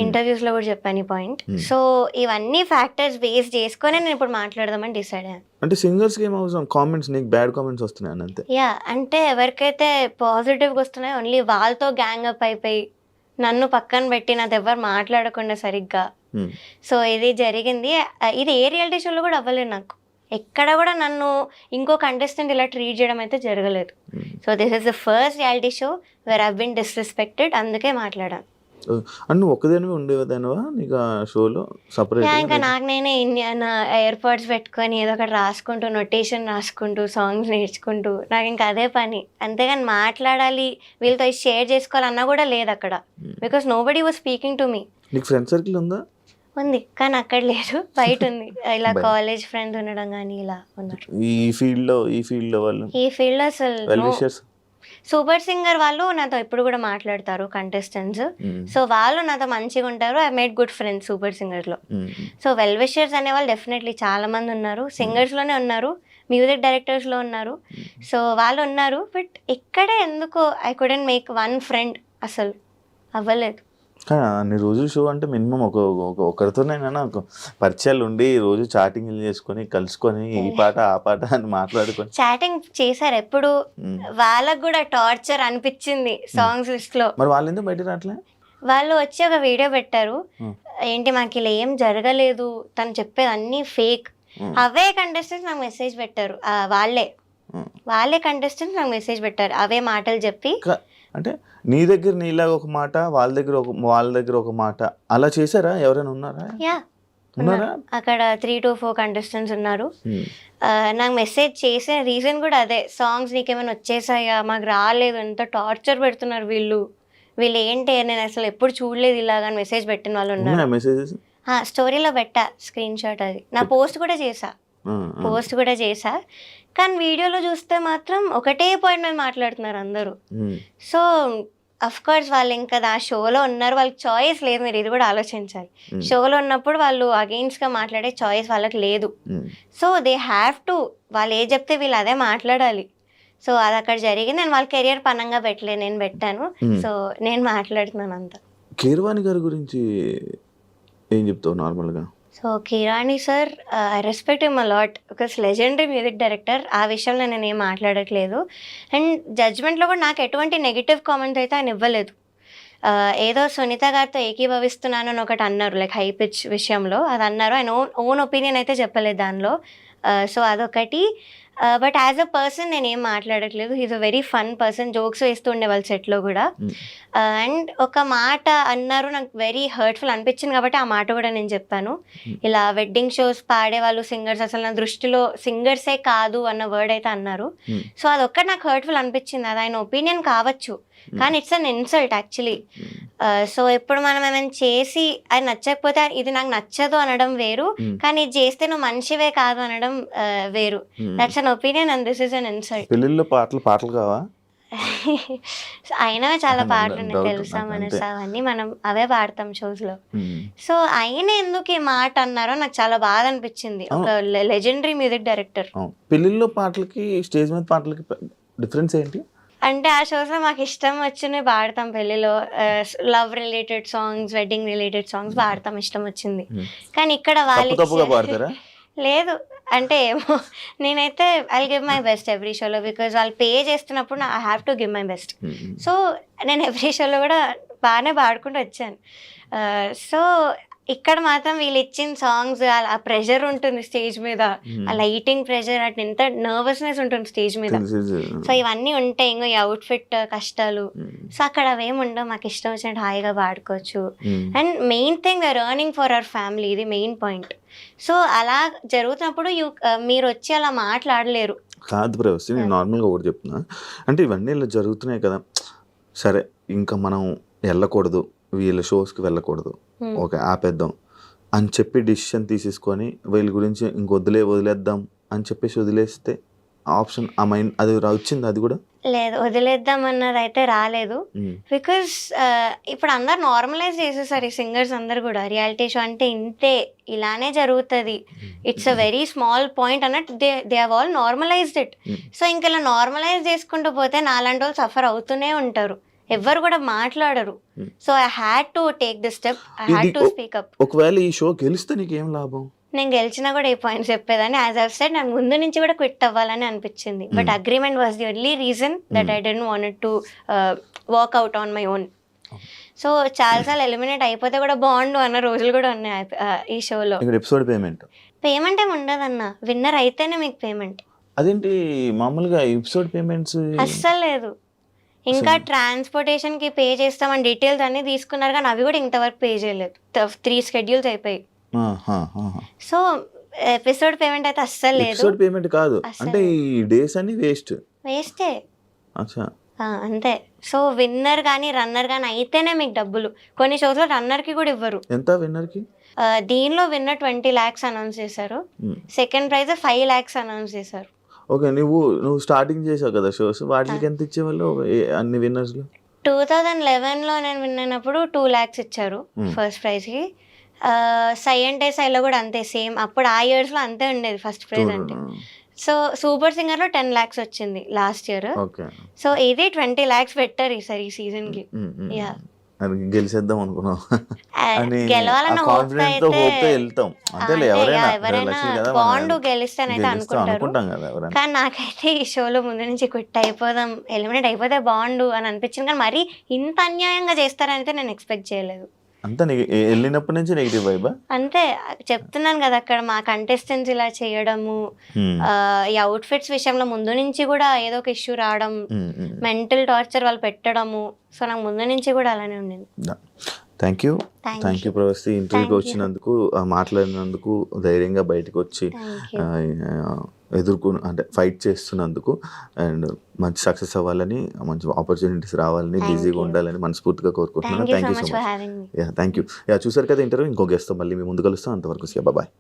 ఇంటర్వ్యూస్ లో కూడా చెప్పాను ఈ పాయింట్. సో ఇవన్నీ ఫ్యాక్టర్స్ బేస్ చేసుకొని నేను ఇప్పుడు మాట్లాడదామని డిసైడ్ అయ్యాను. అంటే సింగర్స్ కి ఏం అవసరం, కామెంట్స్ నీకు బ్యాడ్ కామెంట్స్ వస్తున్నాయి అంతే. యా, అంటే ఎవరికైతే పాజిటివ్ గా వస్తున్నాయో ఓన్లీ వాళ్ళతో గ్యాంగ్ అప్ అయిపోయి నన్ను పక్కన పెట్టి నాతో ఎవరు మాట్లాడకుండా సరిగ్గా. సో ఇది జరిగింది. ఇది ఏ రియాలిటీ షోలో కూడా అవ్వలేదు నాకు. ఎక్కడ కూడా నన్ను ఇంకో కంటెస్టెంట్ ఇలా ట్రీట్ చేయడం అయితే జరగలేదు. So this is the first reality show where I been disrespected, అందుకే మాట్లాడాను. నువ్వు ఒక్కదానివే ఉండేదానివా నీకు ఆ షోలో సపరేట్? ఇంకా నాకు నేనే నా ఎయిర్పాడ్స్ పెట్టుకొని ఏదో ఒకటి రాసుకుంటూ, నొటేషన్ రాసుకుంటూ, సాంగ్స్ నేర్చుకుంటూ, నాకు ఇంకా అదే పని. అంతేగాని మాట్లాడాలి వీళ్ళతో షేర్ చేసుకోవాలన్నా కూడా లేదు అక్కడ. Because nobody was speaking to me. నీకు ఫ్రెండ్ సర్కిల్ ఉందా? ఉంది, కానీ అక్కడ లేదు, బయట ఉంది. ఇలా కాలేజ్ ఫ్రెండ్స్ ఉండడం కానీ ఇలా ఉన్నారు. ఈ ఫీల్డ్ లో వాళ్ళు అసలు సూపర్ సింగర్ వాళ్ళు నాతో ఎప్పుడు కూడా మాట్లాడతారు కంటెస్టెంట్స్. సో వాళ్ళు నాతో మంచిగా ఉంటారు. I made good friends super singer లో. సో వెల్ విషర్స్ అనే వాళ్ళు డెఫినెట్లీ చాలా మంది ఉన్నారు. సింగర్స్ లోనే ఉన్నారు, మ్యూజిక్ డైరెక్టర్స్ లో ఉన్నారు. సో వాళ్ళు ఉన్నారు. బట్ ఇక్కడే ఎందుకో I couldn't make one friend, అసలు అవ్వలేదు. అన్ని రోజులు షో అంటే మినిమం ఒకరితోనైనా పరిచయాలు ఉండి రోజు చాటింగ్ చేసుకొని కలుసుకొని ఈ పాట ఆ పాట అని మాట్లాడుకొని. చాటింగ్ చేశారు ఎప్పుడు, వాళ్ళకు కూడా టార్చర్ అనిపించింది సాంగ్స్ లిస్ట్ లో. మరి వాళ్ళు ఎందుకు బయట రావట్లే? వాళ్ళు వచ్చి ఒక వీడియో పెట్టారు, ఏంటి మాకు ఇలా ఏం జరగలేదు, తను చెప్పేది అన్ని ఫేక్. అవే కంటెస్టెంట్స్ నాకు మెసేజ్ పెట్టారు, వాళ్ళే కంటెస్టెంట్స్ నాకు మెసేజ్ పెట్టారు అవే మాటలు చెప్పి. అంటే నీ దగ్గర నీలాగా ఒక మాట, వాళ్ళ దగ్గర ఒక మాట, అలా చేశారా? ఎవరైనా ఉన్నారా? అక్కడ 3 to 4 కంటెస్టెంట్స్ ఉన్నారు. నాకు మెసేజ్ చేసిన రీజన్ కూడా అదే, సాంగ్స్ నీకేమైనా వచ్చేసాయా, మాకు రాలేదు, ఎంత టార్చర్ పెడుతున్నారు వీళ్ళు ఏంటి, నేను అసలు ఎప్పుడు చూడలేదు ఇలాగా మెసేజ్ పెట్టిన వాళ్ళు ఉన్నారు. స్టోరీలో పెట్టా స్క్రీన్ షాట్, అది నా పోస్ట్ కూడా చేసా. కానీ వీడియోలో చూస్తే మాత్రం ఒకటే పాయింట్ మీద మాట్లాడుతున్నారు అందరూ. సో అఫ్ కోర్స్ వాళ్ళు ఇంకా ఆ షోలో ఉన్నారు, వాళ్ళకి చాయిస్ లేదు. మీరు ఇది కూడా ఆలోచించాలి, షోలో ఉన్నప్పుడు వాళ్ళు అగెయిన్స్ట్గా మాట్లాడే చాయిస్ వాళ్ళకి లేదు. సో దే హ్యావ్ టు, వాళ్ళు ఏ చెప్తే వీళ్ళు అదే మాట్లాడాలి. సో అది అక్కడ జరిగింది. నేను వాళ్ళ కెరియర్ పనంగా పెట్టలేదు, నేను పెట్టాను. సో నేను మాట్లాడుతున్నాను అంతా. కీరవాణి గారి గురించి ఏం చెప్తావు నార్మల్గా? So కిరాణి sir I respect him a lot because legendary music director. ఆ విషయంలో నేను ఏం మాట్లాడట్లేదు. అండ్ జడ్జ్మెంట్లో కూడా నాకు ఎటువంటి నెగిటివ్ కామెంట్ అయితే ఆయన ఇవ్వలేదు. ఏదో సునీత గారితో ఏకీభవిస్తున్నాను అని ఒకటి అన్నారు, లైక్ హై పిచ్ విషయంలో అది అన్నారు. ఆయన ఓన్ ఒపీనియన్ అయితే చెప్పలేదు దానిలో. సో అదొకటి. బట్ యాజ్ అ పర్సన్ నేను ఏం మాట్లాడట్లేదు. He's a very fun person, jokes వేస్తూ ఉండేవాళ్ళు సెట్లో కూడా. అండ్ ఒక మాట అన్నారు, నాకు వెరీ హర్ట్ఫుల్ అనిపించింది కాబట్టి ఆ మాట కూడా నేను చెప్పాను. ఇలా వెడ్డింగ్ షోస్ పాడేవాళ్ళు సింగర్స్ అసలు నా దృష్టిలో సింగర్సే కాదు అన్న వర్డ్ అయితే అన్నారు. సో అదొక్కటి నాకు హర్ట్ఫుల్ అనిపించింది. అది ఆయన ఒపీనియన్ కావచ్చు, కానీ it's an insult actually. So ఇప్పుడు మనం ఏమైనా చేసి అది నచ్చకపోతే ఇది నాకు నచ్చదు అనడం వేరు, కానీ ఇది చేస్తే నువ్వు మనిషివే కాదు అనడం వేరు. That's an opinion and this is an insult. పెళ్ళిళ్ళలో పాటలు కావా? అయినా చాలా పాటలు ఉన్నాయి, తెలుసా మనసా, అవన్నీ మనం అవే పాడతాం షోస్ లో. సో ఆయన ఎందుకు ఈ మాట అన్నారో నాకు చాలా బాధ అనిపించింది. ఒక లెజెండరీ మ్యూజిక్ డైరెక్టర్. పెళ్ళిళ్ళలో పాటలకి స్టేజ్ మీద పాటలకి డిఫరెన్స్ ఏంటి అంటే ఆ షోస్లో మాకు ఇష్టం వచ్చినవి పాడతాం. పెళ్ళిలో love related songs, wedding related songs పాడతాం ఇష్టం వచ్చింది. కానీ ఇక్కడ వాళ్ళు లేదు అంటే ఏమో, నేనైతే I give my best every షోలో, బికాజ్ వాళ్ళు పే చేస్తున్నప్పుడు I have to give my best. So నేను ఎవ్రీ షోలో కూడా బాగానే పాడుకుంటూ వచ్చాను. సో ఇక్కడ మాత్రం వీళ్ళు ఇచ్చిన సాంగ్స్ ఆ ప్రెషర్ ఉంటుంది స్టేజ్ మీద, ఆ లైటింగ్ ప్రెషర్, అట్లా ఎంత నర్వస్నెస్ ఉంటుంది స్టేజ్ మీద. సో ఇవన్నీ ఉంటాయి, ఇంకో ఈ అవుట్ఫిట్ కష్టాలు. సో అక్కడ అవేమి ఉండవు, మాకు ఇష్టం వచ్చినట్టు హాయిగా పాడుకోవచ్చు. And main thing we're earning for our family, ఇది మెయిన్ పాయింట్. సో అలా జరుగుతున్నప్పుడు మీరు వచ్చి అలా మాట్లాడలేరు. కాదు ప్రవస్తి, నేను నార్మల్గా ఒకటి చెప్తున్నా, అంటే ఇవన్నీ ఇలా జరుగుతున్నాయి కదా, సరే ఇంకా మనం వెళ్ళకూడదు, వీళ్ళ షోస్కి వెళ్ళకూడదు, ఓకే ఆపేద్దాం అని చెప్పి డిసిషన్ తీసేసుకొని వీళ్ళ గురించి వదిలేద్దాం అని చెప్పేసి వదిలేస్తే ఆప్షన్ ఆ మైండ్ అది వచ్చింది? అది కూడా లేదు, వదిలేద్దాం అన్నది అయితే రాలేదు. బికాస్ ఇప్పుడు అందరు నార్మలైజ్ చేసేసారు, ఈ సింగర్స్ అందరు కూడా రియాలిటీ షో అంటే ఇంతే, ఇలానే జరుగుతుంది, it's a very small point అన్నట్టు they have all normalised it. So ఇంక ఇలా నార్మలైజ్ చేసుకుంటూ పోతే నాలాంటి వాళ్ళు సఫర్ అవుతూనే ఉంటారు, ఎవ్వరు కూడా మాట్లాడరు. So I had to take this step, I had to speak up. ఒకవేళ ఈ షో గెలిస్తే నీకేం లాభం? నేను గెలిచినా కూడా ఈ పాయింట్ చెప్పేదాన్ని. యాజ్ ఐ సెడ్, నాకు ముందు నుంచి కూడా క్విట్ అవ్వాలని అనిపించింది, but agreement was the only reason that I don't want to work out on my own. So చాలాసార్లు ఎలిమినేట్ అయిపోతే కూడా బాగుండు అన్న రోజులు కూడా ఉన్నాయి ఈ షోలో. ఎపిసోడ్ పేమెంట్ ఏమి ఉండదన్న, విన్నర్ అయితేనే మీకు పేమెంట్. అదేంటి మామూలుగా ఎపిసోడ్ పేమెంట్స్ అస్సలు లేదు. ఇంకా ట్రాన్స్పోర్టేషన్కి పే చేస్తామని డీటెయిల్స్ అన్నీ తీసుకున్నారు, కానీ అవి కూడా ఇంతవరకు పే చేయలేదు. 3 schedules అయిపోయి. సో ఎపిసోడ్ పేమెంట్ అయితే అస్సలు లేదు. ఎపిసోడ్ పేమెంట్ కాదు అంటే ఈ డేస్ అన్ని వేస్టే. అచ్చా, అంతే. సో విన్నర్ కానీ రన్నర్ కానీ అయితేనే మీకు డబ్బులు. కొన్ని షోస్లో రన్నర్కి కూడా ఇవ్వరు. ఎంత విన్నర్కి? దీనిలో విన్నర్ 20 lakhs అనౌన్స్ చేశారు, సెకండ్ ప్రైజ్ 5 lakhs అనౌన్స్ చేశారు. ఓకే, నువ్వు స్టార్టింగ్ చేసావు కదా షోస్, వాటికి ఎంత ఇచ్చేవాళ్ళు అన్ని విన్నర్స్లో? 2011లో నేను విన్నప్పుడు 2 lakhs ఇచ్చారు ఫస్ట్ ప్రైజ్కి. సై అంటే సైలో కూడా అంతే, సేమ్. అప్పుడు ఆ ఇయర్స్లో అంతే ఉండేది ఫస్ట్ ప్రైజ్ అంటే. సో సూపర్ సింగర్లో 10 lakhs వచ్చింది లాస్ట్ ఇయర్. సో ఇది 20 lakhs పెట్టారు ఈసారి ఈ సీజన్కి. యా, గెలిచేద్దాం అనుకున్నాం, గెలవాలన్న ఎవరైనా బాండ్ గెలిస్తానైతే అనుకుంటారు. కానీ నాకైతే ఈ షోలో ముందు నుంచి క్విట్ అయిపోదాం, ఎలిమినేట్ అయిపోతే బాండు అని అనిపించింది. కానీ మరి ఇంత అన్యాయంగా చేస్తారనైతే నేను ఎక్స్పెక్ట్ చేయలేదు. అంతా వెళ్ళినప్పటి నుంచి నెగిటివ్ వైబ్. అంతే చెప్తున్నాను కదా, అక్కడ మా కంటెస్టెంట్స్ ఇలా చేయడము, ఈ అవుట్ఫిట్స్ విషయంలో ముందు నుంచి కూడా ఏదో ఒక ఇష్యూ రావడం, మెంటల్ టార్చర్ వాళ్ళు పెట్టడము. సో నాకు ముందు నుంచి కూడా అలానే ఉండింది. థ్యాంక్ యూ ప్రవస్తి, ఇంటర్వ్యూకి వచ్చినందుకు, మాట్లాడినందుకు, ధైర్యంగా బయటకు వచ్చి అంటే ఫైట్ చేస్తున్నందుకు, అండ్ మంచి సక్సెస్ అవ్వాలని, మంచి ఆపర్చునిటీస్ రావాలని, బిజీగా ఉండాలని మనస్ఫూర్తిగా కోరుకుంటున్నాను. Thank you so much. Thank you. చూసారు కదా ఇంటర్వ్యూ, ఇంకో గెస్ట్తో మళ్ళీ మీ ముందు కలుస్తాం. అంతవరకు బాయ్.